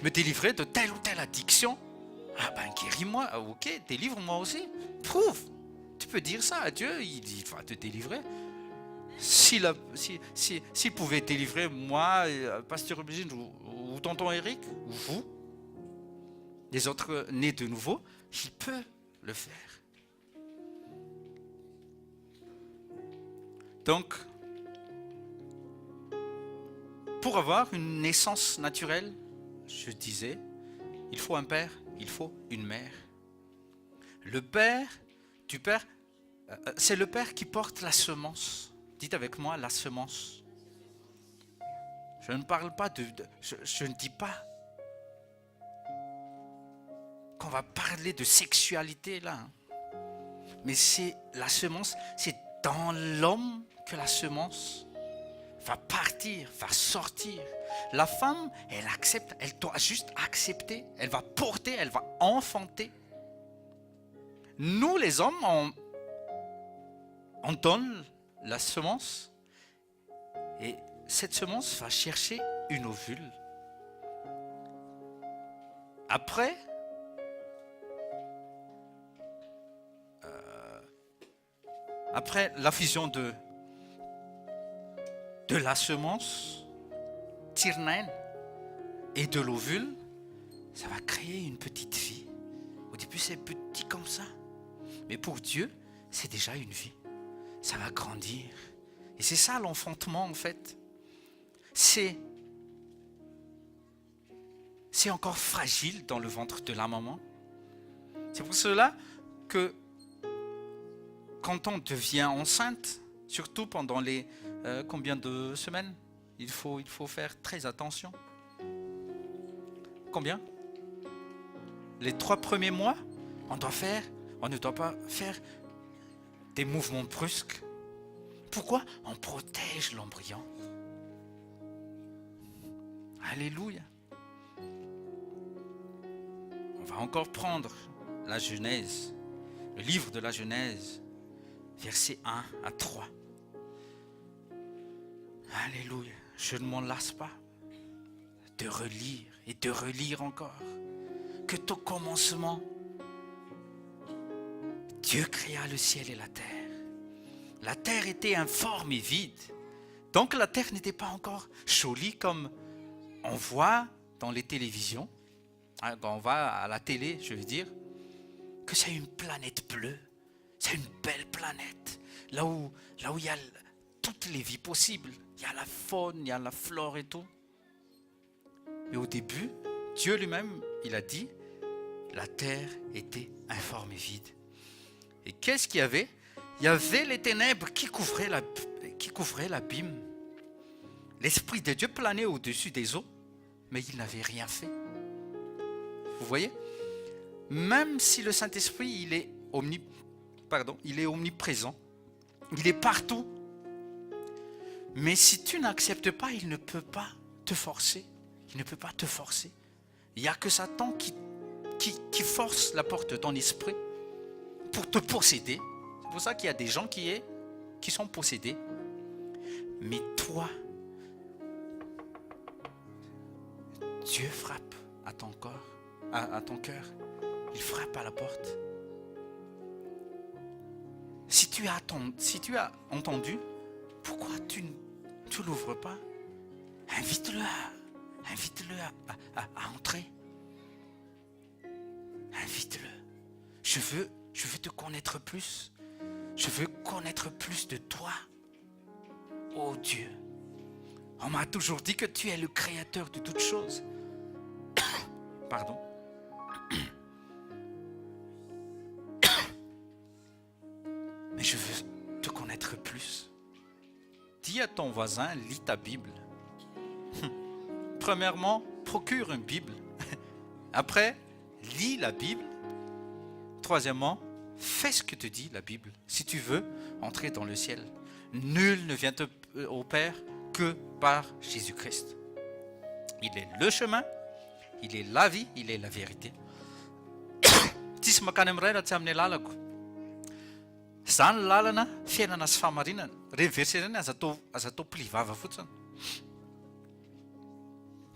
me délivrer de telle ou telle addiction. Ah ben guéris-moi. Ah, ok, délivre-moi aussi. Prouve. Tu peux dire ça à Dieu, il va te délivrer. S'il pouvait délivrer moi, pasteur Eugène ou tonton Eric, ou vous, les autres nés de nouveau, il peut le faire. Donc, pour avoir une naissance naturelle, je disais, il faut un père, il faut une mère. Le père, c'est le père qui porte la semence. Dites avec moi, la semence. Je ne parle pas je ne dis pas qu'on va parler de sexualité là. Mais c'est la semence, c'est dans l'homme que la semence va partir, va sortir. La femme, elle accepte, elle doit juste accepter, elle va porter, elle va enfanter. Nous les hommes, on donne la semence et cette semence va chercher une ovule. Après, la fusion de la semence tiernaine et de l'ovule, ça va créer une petite vie. Au début, c'est petit comme ça. Mais pour Dieu, c'est déjà une vie. Ça va grandir. Et c'est ça l'enfantement en fait. C'est encore fragile dans le ventre de la maman. C'est pour cela que quand on devient enceinte, surtout pendant les combien de semaines, il faut faire très attention. Combien? Les 3 premiers mois, on ne doit pas faire des mouvements brusques. Pourquoi? On protège l'embryon. Alléluia. On va encore prendre la Genèse, le livre de la Genèse, versets 1 à 3. Alléluia. Je ne m'en lasse pas de relire et de relire encore que au commencement, Dieu créa le ciel et la terre. La terre était informe et vide. Donc la terre n'était pas encore jolie comme on voit dans les télévisions. Quand on va à la télé, je veux dire, que c'est une planète bleue. C'est une belle planète. Là où il y a toutes les vies possibles. Il y a la faune, il y a la flore et tout. Mais au début, Dieu lui-même, il a dit, la terre était informe et vide. Et qu'est-ce qu'il y avait? Il y avait les ténèbres qui couvraient l'abîme. L'Esprit de Dieu planait au-dessus des eaux, mais il n'avait rien fait. Vous voyez? Même si le Saint-Esprit, il est omniprésent, il est partout. Mais si tu n'acceptes pas, il ne peut pas te forcer. Il ne peut pas te forcer. Il n'y a que Satan qui force la porte de ton esprit pour te posséder. C'est pour ça qu'il y a des gens qui sont possédés. Mais toi, Dieu frappe à ton corps, à ton cœur. Il frappe à la porte. Si tu as entendu, pourquoi tu ne l'ouvres pas? Invite-le à entrer. Invite-le. Je veux te connaître plus. Je veux connaître plus de toi. Oh Dieu. On m'a toujours dit que tu es le créateur de toutes choses. Pardon. Mais je veux te connaître plus. Dis à ton voisin, lis ta Bible. Premièrement, procure une Bible. Après, lis la Bible. Troisièmement, fais ce que te dit la Bible. Si tu veux entrer dans le ciel, nul ne vient au Père que par Jésus-Christ. Il est le chemin, il est la vie, il est la vérité. Zany lalana fiainana sy fahamarinana. Reny verset reny aza atao plivava fotsiny.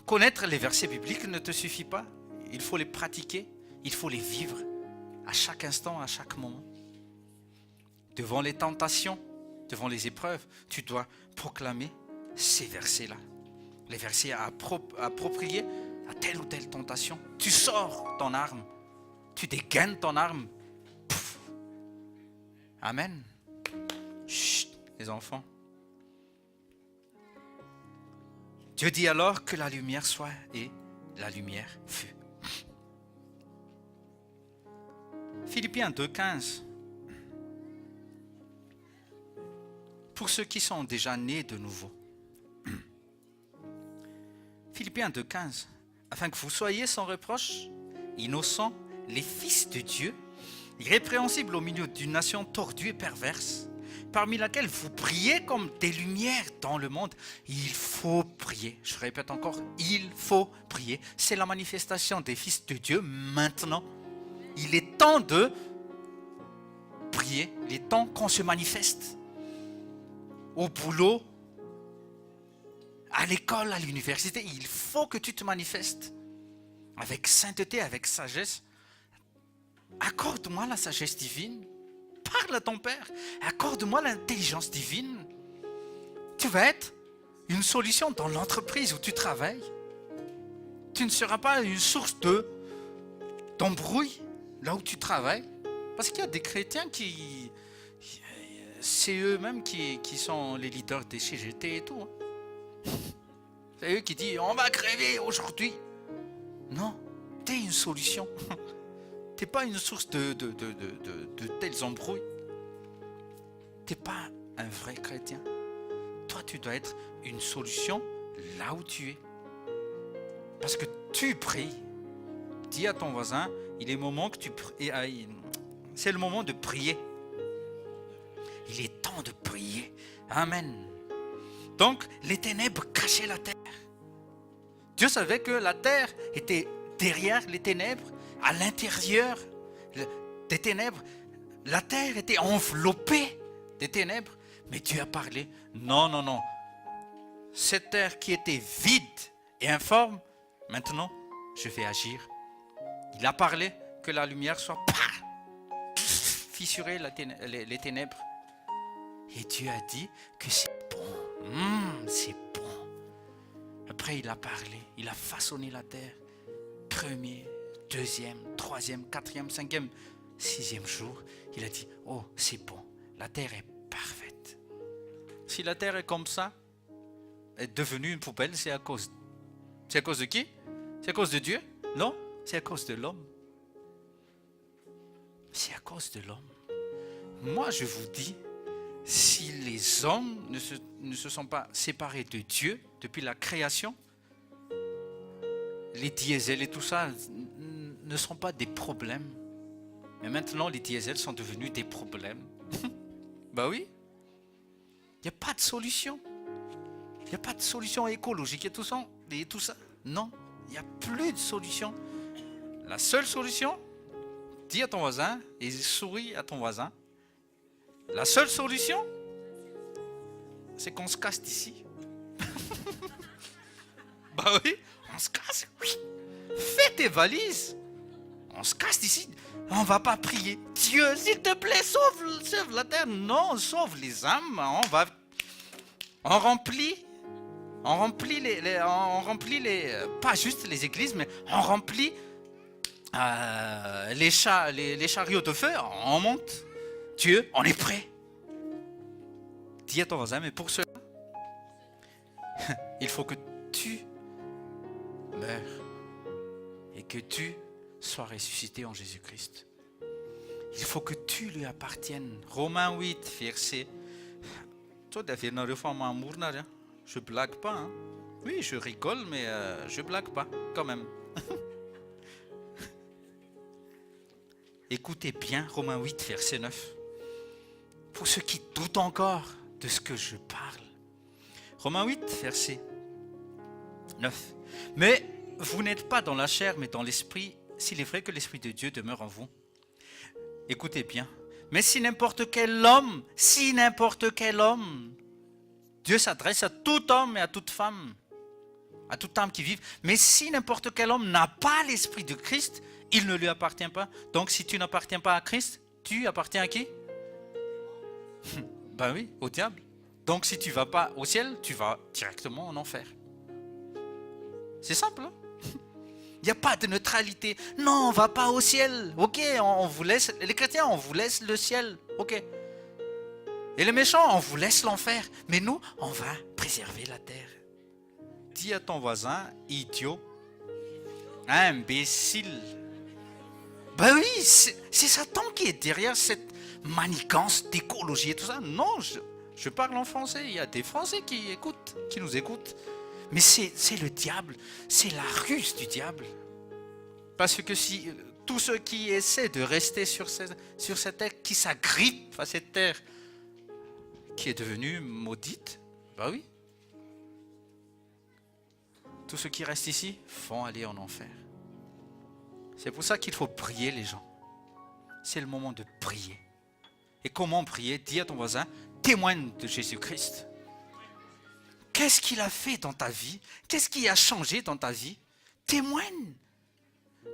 Connaître les versets bibliques ne te suffit pas. Il faut les pratiquer, il faut les vivre à chaque instant, à chaque moment. Devant les tentations, devant les épreuves, tu dois proclamer ces versets-là. Les versets appropriés à telle ou telle tentation. Tu sors ton arme, tu dégaines ton arme. Pouf. Amen. Chut, les enfants. Dieu dit alors que la lumière soit et la lumière fut. Philippiens 2,15. Pour ceux qui sont déjà nés de nouveau. Philippiens 2,15. Afin que vous soyez sans reproche, innocents, les fils de Dieu, irrépréhensibles au milieu d'une nation tordue et perverse, parmi laquelle vous brillez comme des lumières dans le monde. Il faut prier. Je répète encore, il faut prier. C'est la manifestation des fils de Dieu maintenant. Il est temps de prier. Il est temps qu'on se manifeste. Au boulot, à l'école, à l'université, il faut que tu te manifestes. Avec sainteté, avec sagesse. Accorde-moi la sagesse divine. Parle à ton Père. Accorde-moi l'intelligence divine. Tu vas être une solution dans l'entreprise où tu travailles. Tu ne seras pas une source d'embrouille là où tu travailles. Parce qu'il y a des chrétiens c'est eux-mêmes qui sont les leaders des CGT et tout. C'est eux qui disent on va crever aujourd'hui. Non, tu es une solution. Tu n'es pas une source de telles embrouilles. Tu n'es pas un vrai chrétien. Toi, tu dois être une solution là où tu es. Parce que tu pries. Dis à ton voisin, il est moment que tu pries. C'est le moment de prier. Il est temps de prier. Amen. Donc, les ténèbres cachaient la terre. Dieu savait que la terre était derrière les ténèbres, à l'intérieur des ténèbres. La terre était enveloppée des ténèbres. Mais Dieu a parlé. Non, non, non. Cette terre qui était vide et informe, maintenant, je vais agir. Il a parlé que la lumière soit fissurée les ténèbres. Et Dieu a dit que c'est bon. C'est bon. Après, il a parlé. Il a façonné la terre. Premier, deuxième, troisième, quatrième, cinquième. 6e jour, il a dit, oh, c'est bon, la terre est parfaite. Si la terre est comme ça, est devenue une poubelle, c'est à cause de qui? C'est à cause de Dieu? Non, c'est à cause de l'homme. C'est à cause de l'homme. Moi, je vous dis, si les hommes ne se sont pas séparés de Dieu depuis la création, les diesels et tout ça ne sont pas des problèmes. Mais maintenant, les diesels sont devenus des problèmes. Ben oui. Il n'y a pas de solution. Il n'y a pas de solution écologique et tout ça. Non, il n'y a plus de solution. La seule solution, dis à ton voisin et souris à ton voisin. La seule solution, c'est qu'on se casse d'ici. Bah oui, on se casse. Oui. Fais tes valises. On se casse d'ici. On va pas prier. Dieu, s'il te plaît, sauve la terre. Non, sauve les âmes. On remplit pas juste les églises, mais on remplit les chariots de feu. On monte. Dieu, on est prêt. Dis à ton voisin, mais pour cela, il faut que tu meurs et que tu sois ressuscité en Jésus-Christ. Il faut que tu lui appartiennes. Romains 8, verset. Je blague pas. Hein. Oui, je rigole, mais je blague pas quand même. Écoutez bien Romains 8, verset 9. Pour ceux qui doutent encore de ce que je parle. Romains 8, verset 9. Mais vous n'êtes pas dans la chair, mais dans l'esprit, s'il est vrai que l'esprit de Dieu demeure en vous. Écoutez bien. Mais si n'importe quel homme, Dieu s'adresse à tout homme et à toute femme, à toute âme qui vive. Mais si n'importe quel homme n'a pas l'esprit de Christ, il ne lui appartient pas. Donc si tu n'appartiens pas à Christ, tu appartiens à qui? Ben oui, au diable. Donc si tu ne vas pas au ciel, tu vas directement en enfer. C'est simple, hein? Il n'y a pas de neutralité. Non, on ne va pas au ciel. Ok, on vous laisse, les chrétiens, on vous laisse le ciel. Ok. Et les méchants, on vous laisse l'enfer. Mais nous, on va préserver la terre. Dis à ton voisin, idiot, imbécile. Ben oui, c'est Satan qui est derrière cette manigance d'écologie et tout ça. Non, je parle en français. Il y a des Français qui nous écoutent. Mais c'est le diable, c'est la ruse du diable. Parce que si tous ceux qui essaient de rester sur cette terre, qui s'agrippent à cette terre qui est devenue maudite, bah oui. Tous ceux qui restent ici vont aller en enfer. C'est pour ça qu'il faut prier les gens. C'est le moment de prier. Et comment prier? Dis à ton voisin, témoigne de Jésus-Christ. Qu'est-ce qu'il a fait dans ta vie? Qu'est-ce qui a changé dans ta vie? Témoigne.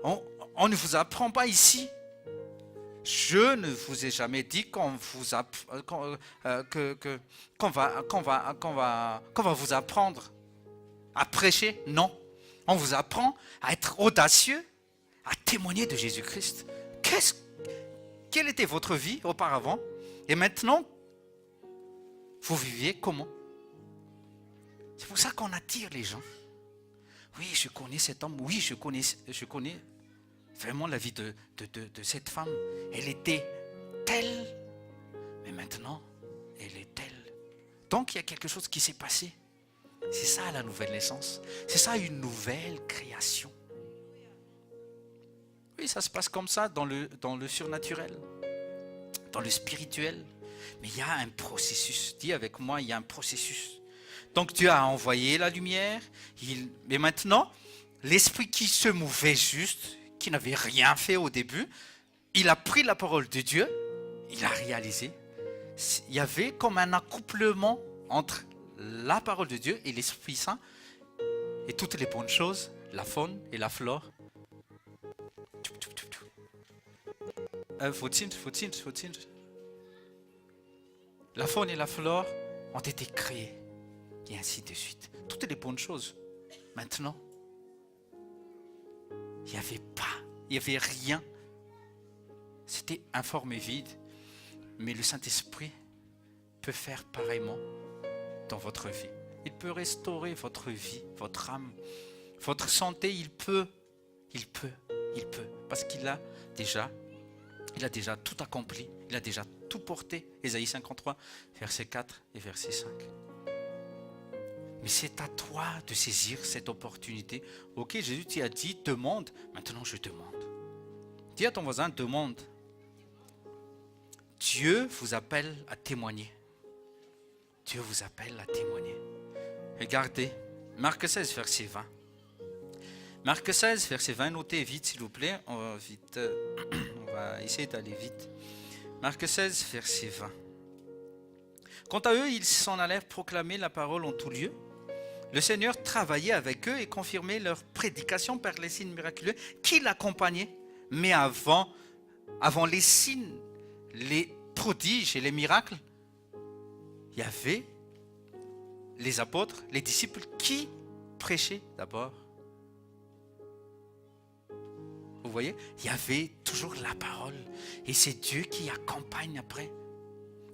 On ne vous apprend pas ici. Je ne vous ai jamais dit qu'on va vous apprendre à prêcher. Non. On vous apprend à être audacieux, à témoigner de Jésus-Christ. Quelle était votre vie auparavant? Et maintenant, vous viviez comment? C'est pour ça qu'on attire les gens. Oui, je connais cet homme. Oui, je connais vraiment la vie de cette femme. Elle était telle, mais maintenant, elle est telle. Donc, il y a quelque chose qui s'est passé. C'est ça la nouvelle naissance. C'est ça une nouvelle création. Oui, ça se passe comme ça dans le surnaturel, dans le spirituel. Mais il y a un processus. Dis avec moi, il y a un processus. Donc Dieu a envoyé la lumière, mais maintenant, l'esprit qui se mouvait juste, qui n'avait rien fait au début, il a pris la parole de Dieu, il a réalisé. Il y avait comme un accouplement entre la parole de Dieu et l'Esprit Saint, et toutes les bonnes choses, la faune et la flore. La faune et la flore ont été créées. Et ainsi de suite. Toutes les bonnes choses. Maintenant, il n'y avait rien C'était informe et vide. Mais le Saint-Esprit peut faire pareillement dans votre vie. Il peut restaurer votre vie, votre âme, votre santé. Il peut. Parce qu'il a déjà tout accompli. Il a déjà tout porté. Ésaïe 53, verset 4 et verset 5. Mais c'est à toi de saisir cette opportunité. Ok, Jésus t'y a dit, demande. Maintenant, je demande. Dis à ton voisin, demande. Dieu vous appelle à témoigner. Dieu vous appelle à témoigner. Regardez, Marc 16, verset 20. Marc 16, verset 20, notez vite s'il vous plaît. On va essayer d'aller vite. Marc 16, verset 20. Quant à eux, ils s'en allèrent proclamer la parole en tout lieu. Le Seigneur travaillait avec eux et confirmait leur prédication par les signes miraculeux qui l'accompagnaient. Mais avant les signes, les prodiges et les miracles, il y avait les apôtres, les disciples qui prêchaient d'abord. Vous voyez, il y avait toujours la parole et c'est Dieu qui accompagne après.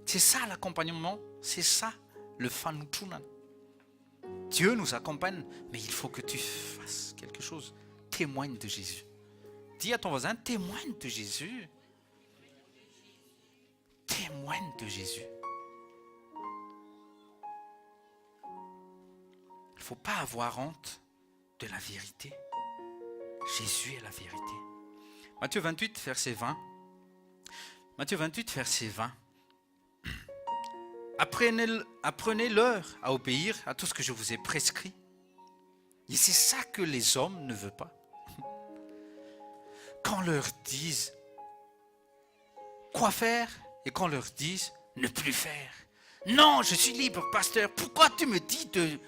C'est ça l'accompagnement, c'est ça le fanutunan. Dieu nous accompagne, mais il faut que tu fasses quelque chose. Témoigne de Jésus. Dis à ton voisin, témoigne de Jésus. Témoigne de Jésus. Il ne faut pas avoir honte de la vérité. Jésus est la vérité. Matthieu 28, verset 20. Matthieu 28, verset 20. Apprenez-leur à obéir à tout ce que je vous ai prescrit. Et c'est ça que les hommes ne veulent pas. Quand on leur dise quoi faire et qu'on leur dise ne plus faire. Non, je suis libre, pasteur. Pourquoi tu me dis de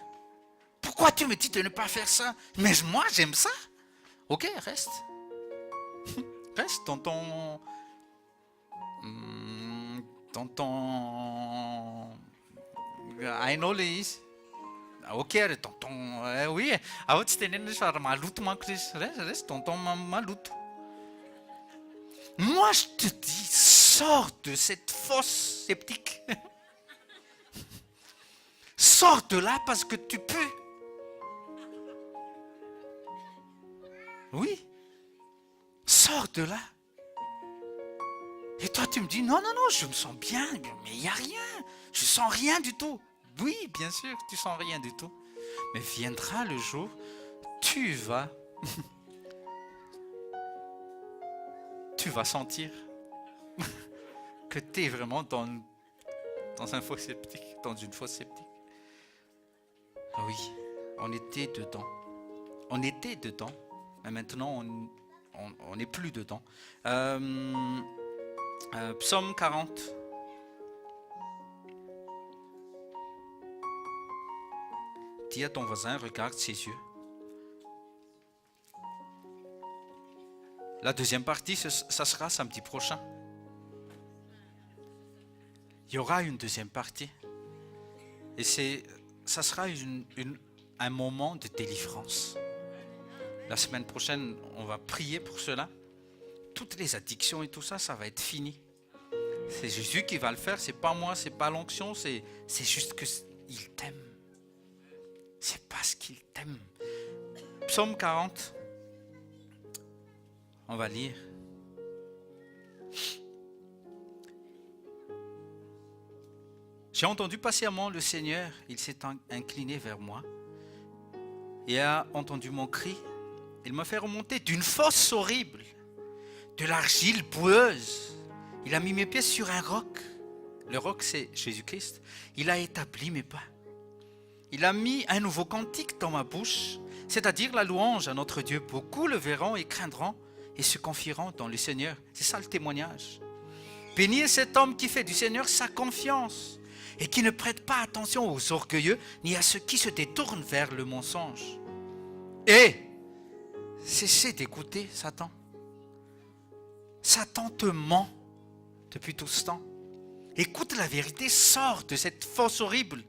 ne pas faire ça? Mais moi, j'aime ça. Ok, reste. Reste dans ton I know Liz. Ok, tonton. Oui, reste tonton maloute. Moi, je te dis, sors de cette fosse sceptique. Sors de là parce que tu peux. Oui. Sors de là. Et toi, tu me dis, non, je me sens bien, mais il n'y a rien. Je sens rien du tout. Oui, bien sûr, tu sens rien du tout. Mais viendra le jour, tu vas sentir que tu es vraiment dans un faux sceptique, dans une fausse sceptique. Oui, on était dedans. On était dedans, mais maintenant on n'est plus dedans. Psaume 40. Dis à ton voisin, regarde ses yeux. La deuxième partie, ça sera samedi prochain. Il y aura une deuxième partie. Et ça sera un moment de délivrance. La semaine prochaine, on va prier pour cela. Toutes les addictions et tout ça, ça va être fini. C'est Jésus qui va le faire, c'est pas moi, c'est pas l'onction, c'est juste qu'il t'aime. C'est parce qu'il t'aime. Psaume 40. On va lire. J'ai entendu patiemment le Seigneur, il s'est incliné vers moi et a entendu mon cri. Il m'a fait remonter d'une fosse horrible, de l'argile boueuse. Il a mis mes pieds sur un roc. Le roc, c'est Jésus-Christ. Il a établi mes pas. Il a mis un nouveau cantique dans ma bouche, c'est-à-dire la louange à notre Dieu. Beaucoup le verront et craindront et se confieront dans le Seigneur. C'est ça le témoignage. Béni est cet homme qui fait du Seigneur sa confiance et qui ne prête pas attention aux orgueilleux ni à ceux qui se détournent vers le mensonge. Et cessez d'écouter Satan. Satan te ment depuis tout ce temps. Écoute la vérité, sors de cette fosse horrible.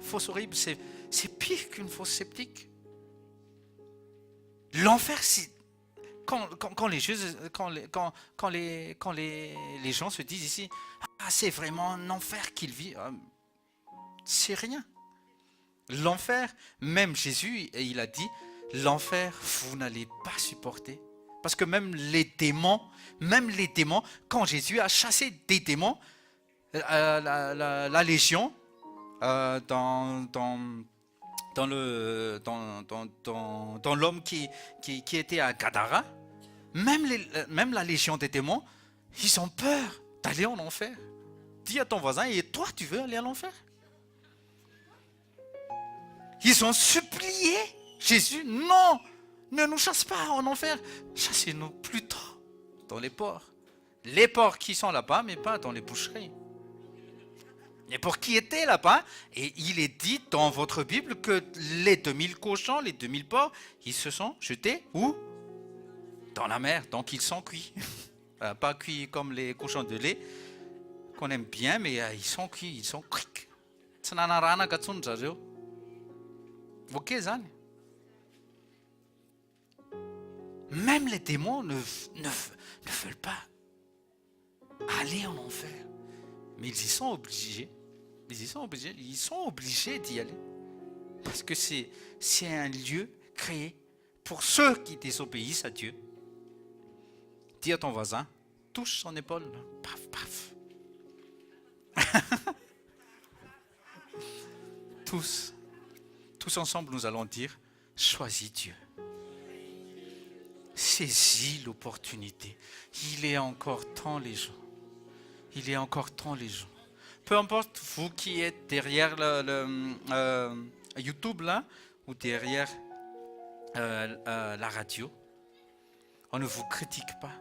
Fosse horrible, c'est pire qu'une fosse sceptique. L'enfer, quand les gens se disent ici, ah, c'est vraiment un enfer qu'il vit, c'est rien. L'enfer, même Jésus, il a dit, l'enfer, vous n'allez pas supporter. Parce que même les démons, quand Jésus a chassé des démons, la légion, dans l'homme qui était à Gadara, même la légion des démons, ils ont peur d'aller en enfer. Dis à ton voisin, et toi, tu veux aller à l'enfer? Ils ont supplié Jésus, non, ne nous chasse pas en enfer, chassez-nous plutôt dans les ports. Les ports qui sont là-bas, mais pas dans les boucheries. Les porcs qui étaient là-bas, et il est dit dans votre Bible que les 2000 cochons, les 2000 porcs, ils se sont jetés où? Dans la mer, donc ils sont cuits. Pas cuits comme les cochons de lait, qu'on aime bien, mais ils sont cuits, ils sont cuits. Même les démons ne veulent pas aller en enfer. Mais ils y sont obligés. Ils sont obligés d'y aller. Parce que c'est un lieu créé pour ceux qui désobéissent à Dieu. Dis à ton voisin, touche son épaule. Paf, paf. Tous ensemble, nous allons dire, choisis Dieu. Saisis l'opportunité. Il est encore temps, les gens. Il est encore temps, les gens. Peu importe, vous qui êtes derrière le YouTube, là, ou derrière la radio, on ne vous critique pas.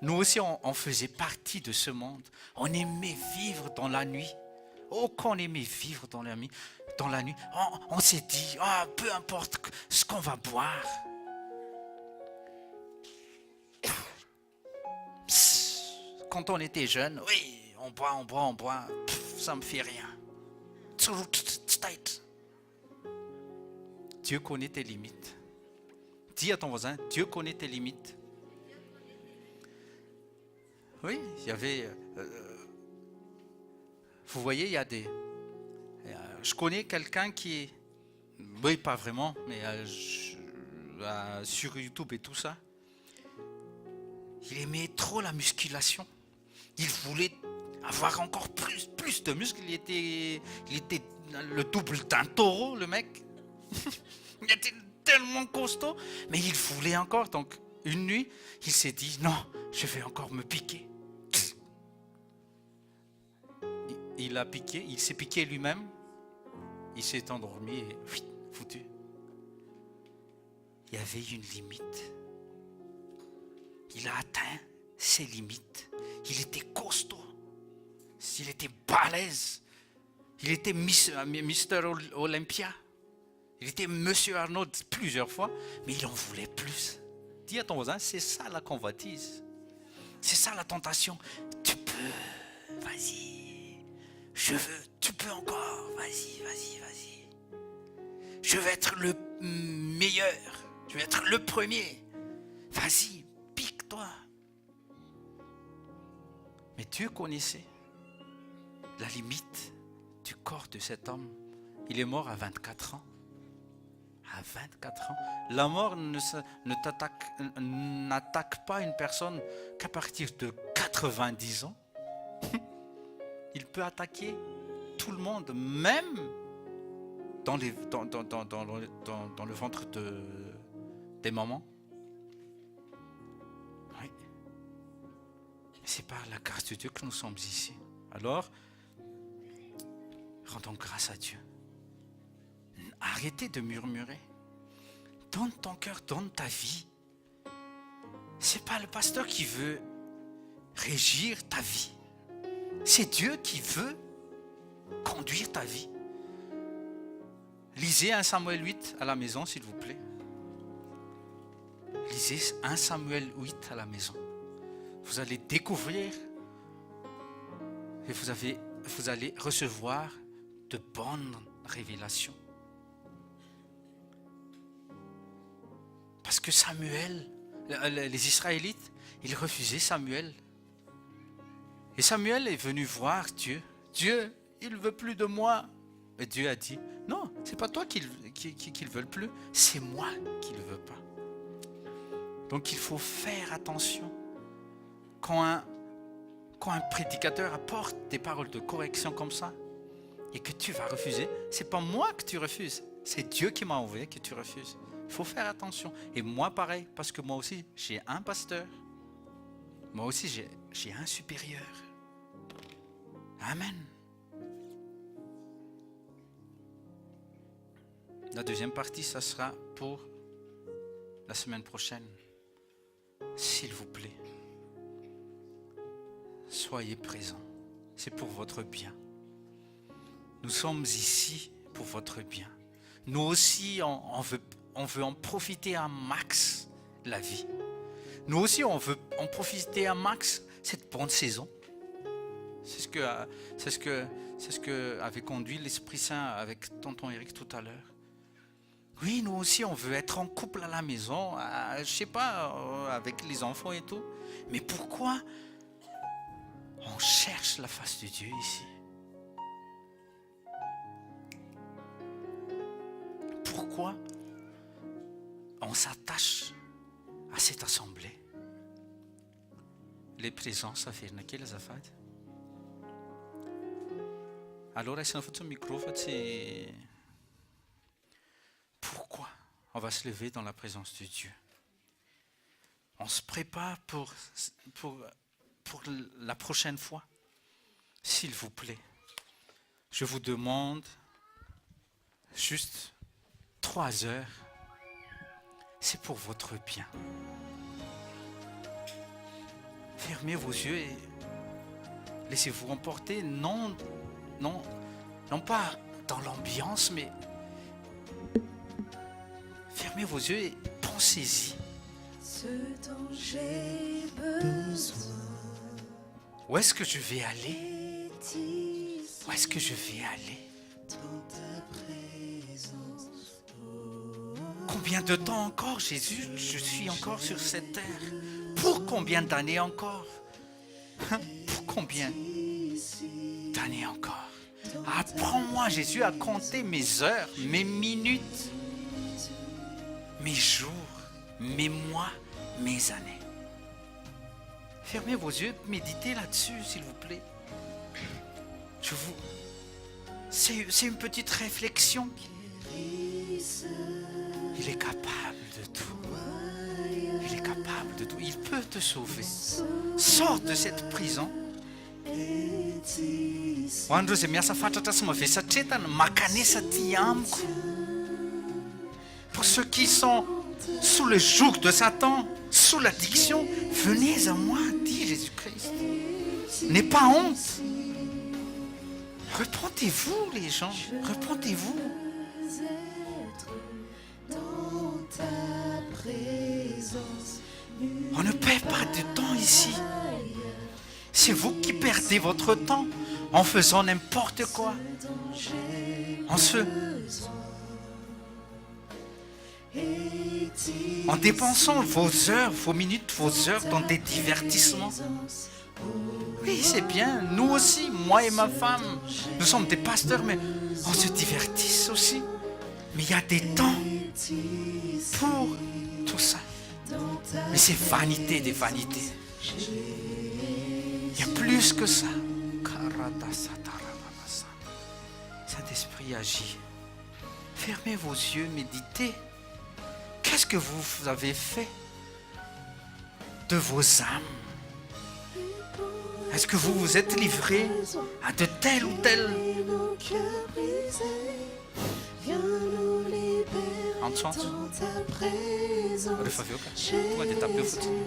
Nous aussi, on faisait partie de ce monde. On aimait vivre dans la nuit. Oh, qu'on aimait vivre dans la nuit. On s'est dit, peu importe ce qu'on va boire. Quand on était jeune, oui, on boit, ça me fait rien. Dieu connaît tes limites. Dis à ton voisin, Dieu connaît tes limites. Oui, il y avait... vous voyez, il y a des... je connais quelqu'un qui... Oui, pas vraiment, mais sur YouTube et tout ça. Il aimait trop la musculation. Il voulait avoir encore plus de muscles. Il était le double d'un taureau, le mec. Il était tellement costaud. Mais il voulait encore. Donc, une nuit, il s'est dit, non, je vais encore me piquer. Il s'est piqué lui-même. Il s'est endormi et foutu. Il y avait une limite. Il a atteint ses limites. Il était costaud. Il était balèze. Il était Mister Olympia. Il était Monsieur Arnold plusieurs fois, mais il en voulait plus. Dis à ton voisin, c'est ça la convoitise. C'est ça la tentation. Tu peux, vas-y. Je veux, tu peux encore. Vas-y. Je veux être le meilleur. Je veux être le premier. Vas-y, pique-toi. Mais Dieu connaissait la limite du corps de cet homme. Il est mort à 24 ans. À 24 ans. La mort n'attaque pas une personne qu'à partir de 90 ans. Il peut attaquer tout le monde, même dans le ventre des mamans. Oui. C'est par la grâce de Dieu que nous sommes ici. Alors, rendons grâce à Dieu. Arrêtez de murmurer. Donne ton cœur, donne ta vie. C'est pas le pasteur qui veut régir ta vie. C'est Dieu qui veut conduire ta vie. Lisez 1 Samuel 8 à la maison, s'il vous plaît. Lisez 1 Samuel 8 à la maison. Vous allez découvrir et vous allez recevoir de bonnes révélations. Parce que Samuel les Israélites, ils refusaient Samuel. Et Samuel est venu voir Dieu. Dieu, il ne veut plus de moi. Et Dieu a dit, non, c'est pas toi qu'il ne veut plus, c'est moi qui ne le veux pas. Donc il faut faire attention. Quand un prédicateur apporte des paroles de correction comme ça, et que tu vas refuser, c'est pas moi que tu refuses, c'est Dieu qui m'a envoyé que tu refuses. Il faut faire attention. Et moi pareil, parce que moi aussi j'ai un pasteur, moi aussi j'ai un supérieur. Amen. La deuxième partie, ça sera pour la semaine prochaine. S'il vous plaît, soyez présents. C'est pour votre bien. Nous sommes ici pour votre bien. Nous aussi, on veut en profiter un max la vie. Nous aussi, on veut en profiter un max cette bonne saison. C'est ce que avait conduit l'Esprit Saint avec tonton Eric tout à l'heure. Oui, nous aussi, on veut être en couple à la maison, je sais pas, avec les enfants et tout. Mais pourquoi on cherche la face de Dieu ici? Pourquoi on s'attache à cette assemblée? Les présences à faire naquele azafady. Alors, est-ce que micro c'est pourquoi on va se lever dans la présence de Dieu? On se prépare pour la prochaine fois. S'il vous plaît, je vous demande juste 3 heures. C'est pour votre bien. Fermez vos yeux et laissez-vous emporter, non pas dans l'ambiance, mais fermez vos yeux et pensez-y. Ce dont j'ai besoin. Où est-ce que je vais aller? Où est-ce que je vais aller? Dans ta présence. Combien de temps encore, Jésus, je suis encore sur cette terre? Pour combien d'années encore? Pour combien d'années encore? Apprends-moi, Jésus, à compter mes heures, mes minutes, mes jours, mes mois, mes années. Fermez vos yeux, méditez là-dessus, s'il vous plaît. C'est une petite réflexion. Il est capable de tout. Il est capable de tout. Il peut te sauver. Sors de cette prison. Hoandreo zay miasa fatratra sy mavesatretana, makanesa ty amiko. Pour ceux qui sont sous le joug de Satan, sous l'addiction, venez à moi, dit Jésus-Christ. N'aie pas honte. Repentez-vous, les gens. Repentez-vous. On ne perd pas de temps ici. C'est vous qui perdez votre temps en faisant n'importe quoi. En dépensant vos heures, vos minutes, vos heures dans des divertissements. Oui, c'est bien. Nous aussi, moi et ma femme, nous sommes des pasteurs, mais on se divertisse aussi. Mais il y a des temps pour tout ça. Mais c'est vanité des vanités. Il y a plus que ça. Saint-Esprit agit. Fermez vos yeux, méditez. Qu'est-ce que vous avez fait de vos âmes? Est-ce que vous vous êtes livré à de tels ou tels Antswantso, rehefa avy eo ka tonga dia tapeo fotsiny.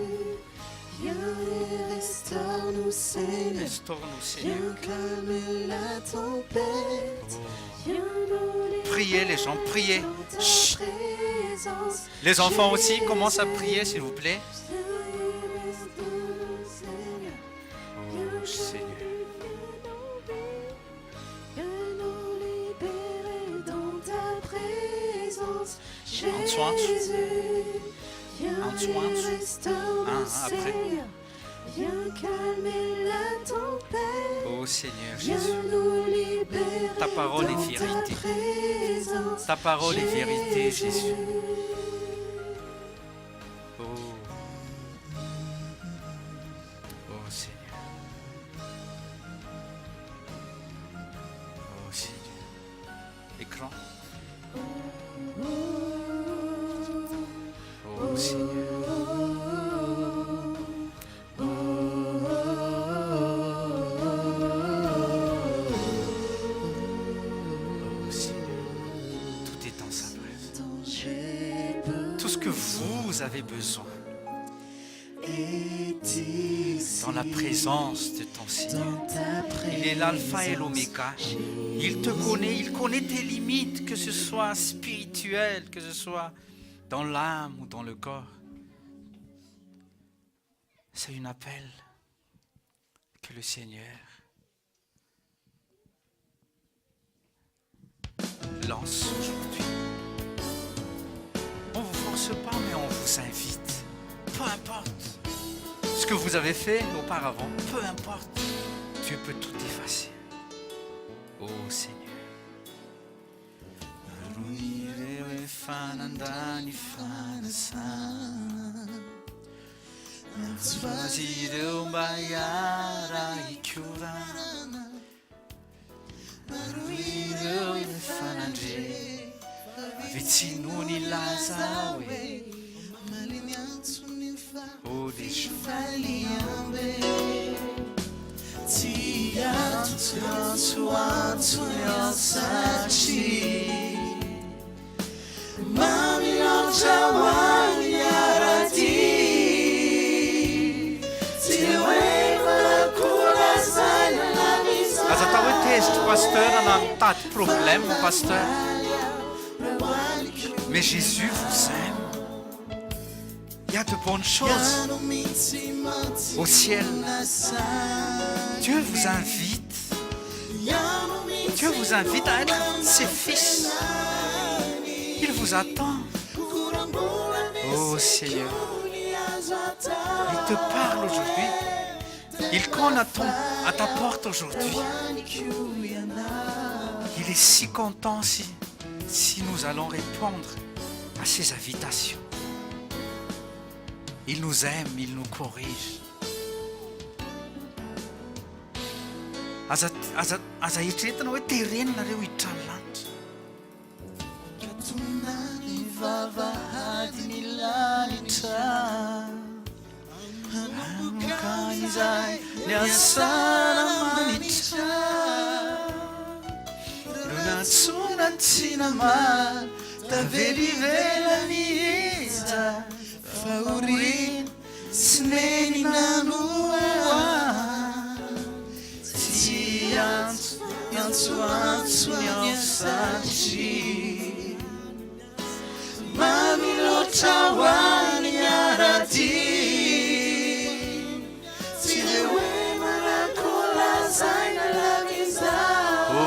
Viens et restaure-nous, Seigneur. Restaure-nous, Seigneur. Viens calmer la tempête. Viens nous libérer Priez les gens, priez. dans ta Chut. présence. Les enfants aussi, commencent à prier, s'il vous plaît. Viens et restaure-nous, Seigneur. Oh Seigneur. Viens nous libérer dans ta présence. Antswantso. Jésus, Antoine. Après. Viens calmer la tempête. Oh Seigneur Viens Jésus, nous libérer. ta parole est dans vérité. ta présence, Ta parole est vérité, Jésus. Oh. Oh Seigneur. Oh Seigneur. Écran. Oh Seigneur. Oh Seigneur. Tout est en sa présence. Tout ce que vous avez besoin dans la présence de ton Seigneur. Il est l'alpha et l'oméga. Il te connaît, il connaît tes limites, que ce soit spirituel, que ce soit dans l'âme ou dans le corps. C'est un appel que le Seigneur lance aujourd'hui. On ne vous force pas, mais on vous invite. Peu importe ce que vous avez fait auparavant, peu importe, Dieu peut tout effacer. Oh Seigneur. Oh les pasteur, on a un tas de problèmes, pasteur. Mais Jésus vous aime. Il y a de bonnes choses au ciel. Dieu vous invite. Dieu vous invite à être ses fils. Il vous attend. Oh Seigneur. Il te parle aujourd'hui. Il cogne à ta porte aujourd'hui. Il est si content si nous allons répondre à ses invitations. Il nous aime, il nous corrige. Aza eritreretana hoe terenina reo hitralanitra. Katonany vavahady ny lanitra. Amokany izay ny asana manitra. Ronatsona ny tsinamany tavelivela miheza. Faorina sy neny nanoa. Antso ny asatry. Mamiloatra ho any arady. Tsy le hoe manakolazaina lavizao.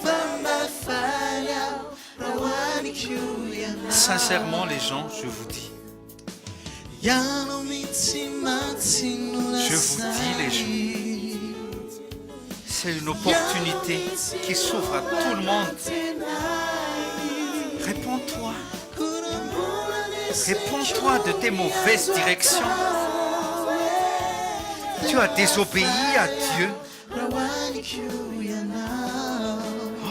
Fa mafaly aho raha hoaniko ianao. Sincèrement les gens, je vous dis. Je vous dis les gens. C'est une opportunité qui s'ouvre à tout le monde. Réponds-toi. Réponds-toi de tes mauvaises directions. Tu as désobéi à Dieu.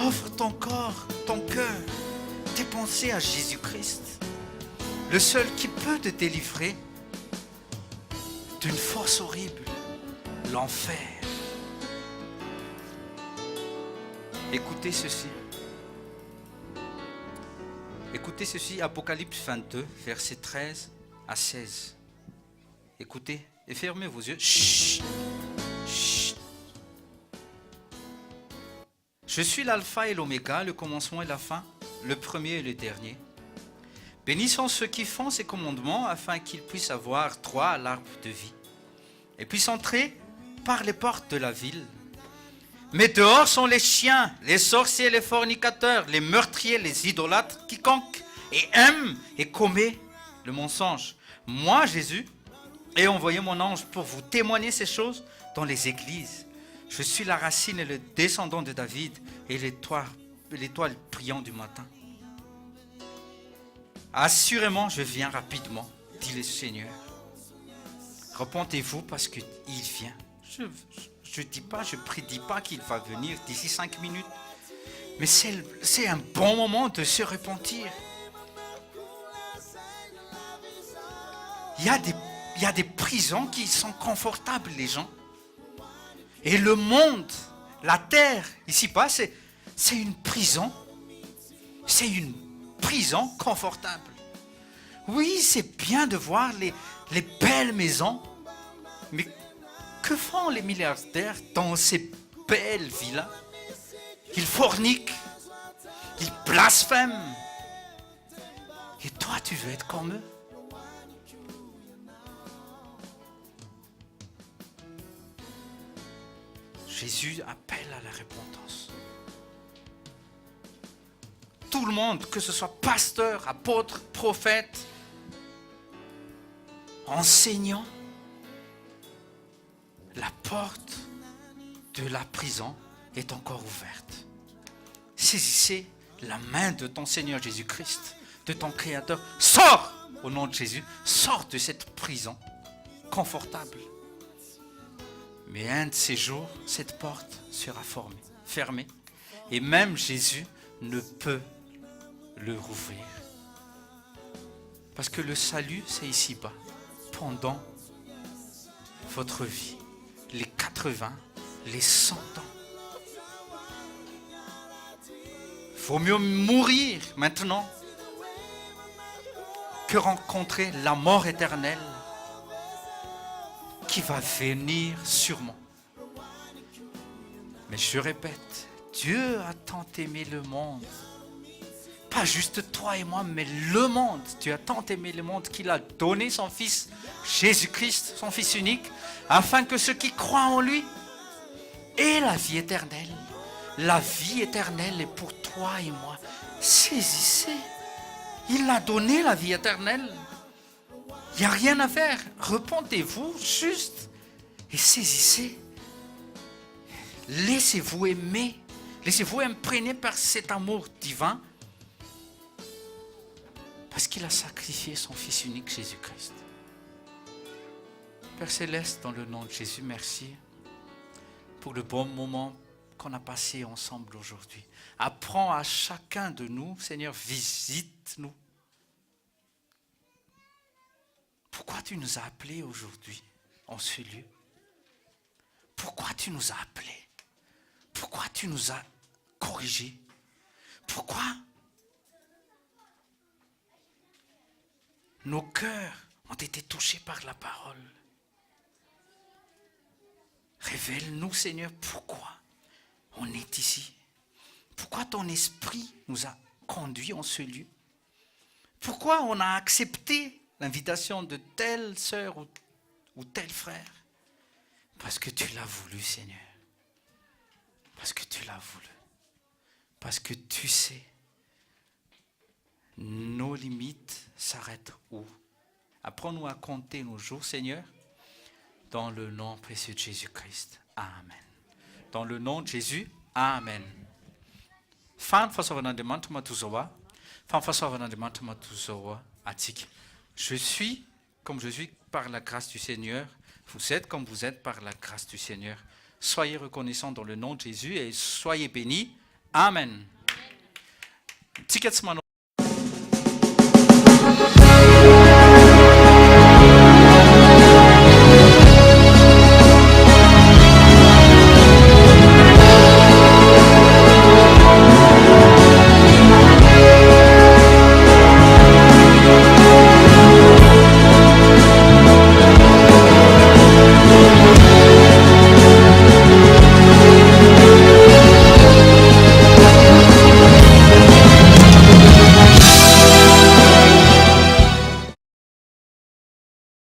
Offre ton corps, ton cœur, tes pensées à Jésus-Christ. Le seul qui peut te délivrer d'une force horrible, l'enfer. Écoutez ceci. Écoutez ceci, Apocalypse 22, versets 13 à 16. Écoutez et fermez vos yeux. Chut. Chut. Je suis l'alpha et l'oméga, le commencement et la fin, le premier et le dernier. Bénissons ceux qui font ces commandements afin qu'ils puissent avoir droit à l'arbre de vie et puissent entrer par les portes de la ville. Mais dehors sont les chiens, les sorciers, les fornicateurs, les meurtriers, les idolâtres, quiconque et aime et commet le mensonge. Moi, Jésus, ai envoyé mon ange pour vous témoigner ces choses dans les églises. Je suis la racine et le descendant de David et l'étoile brillant du matin. Assurément, je viens rapidement, dit le Seigneur. Repentez-vous parce qu'il vient. Je ne prédis pas qu'il va venir d'ici 5 minutes. Mais c'est un bon moment de se repentir. Il y a des prisons qui sont confortables, les gens. Et le monde, la terre, ici-bas, c'est une prison. C'est une prison confortable. Oui, c'est bien de voir les belles maisons. Mais que font les milliardaires dans ces belles villas? Ils forniquent, ils blasphèment. Et toi, tu veux être comme eux? Jésus appelle à la repentance. Tout le monde, que ce soit pasteur, apôtre, prophète, enseignant, la porte de la prison est encore ouverte. Saisissez la main de ton Seigneur Jésus-Christ, de ton Créateur. Sors au nom de Jésus, sors de cette prison confortable. Mais un de ces jours, cette porte sera fermée. Et même Jésus ne peut le rouvrir. Parce que le salut, c'est ici-bas, pendant votre vie, les 80, les 100 ans. Il vaut mieux mourir maintenant que rencontrer la mort éternelle qui va venir sûrement. Mais je répète, Dieu a tant aimé le monde. Pas juste toi et moi, mais le monde. Dieu a tant aimé le monde qu'il a donné son Fils Jésus-Christ, son Fils unique, afin que ceux qui croient en lui aient la vie éternelle. La vie éternelle est pour toi et moi. Saisissez. Il a donné la vie éternelle. Il n'y a rien à faire. Repentez-vous juste et saisissez. Laissez-vous aimer. Laissez-vous imprégner par cet amour divin. Parce qu'il a sacrifié son Fils unique, Jésus-Christ. Père Céleste, dans le nom de Jésus, merci pour le bon moment qu'on a passé ensemble aujourd'hui. Apprends à chacun de nous, Seigneur, visite-nous. Pourquoi tu nous as appelés aujourd'hui en ce lieu? Pourquoi tu nous as appelés? Pourquoi tu nous as corrigés? Pourquoi nos cœurs ont été touchés par la parole? Révèle-nous, Seigneur, pourquoi on est ici. Pourquoi ton esprit nous a conduits en ce lieu? Pourquoi on a accepté l'invitation de telle sœur ou tel frère? Parce que tu l'as voulu, Seigneur. Parce que tu l'as voulu. Parce que tu sais, nos limites s'arrêtent où? Apprends-nous à compter nos jours, Seigneur, dans le nom précieux de Jésus-Christ. Amen. Dans le nom de Jésus, Amen. Je suis comme je suis par la grâce du Seigneur. Vous êtes comme vous êtes par la grâce du Seigneur. Soyez reconnaissants dans le nom de Jésus et soyez bénis. Amen.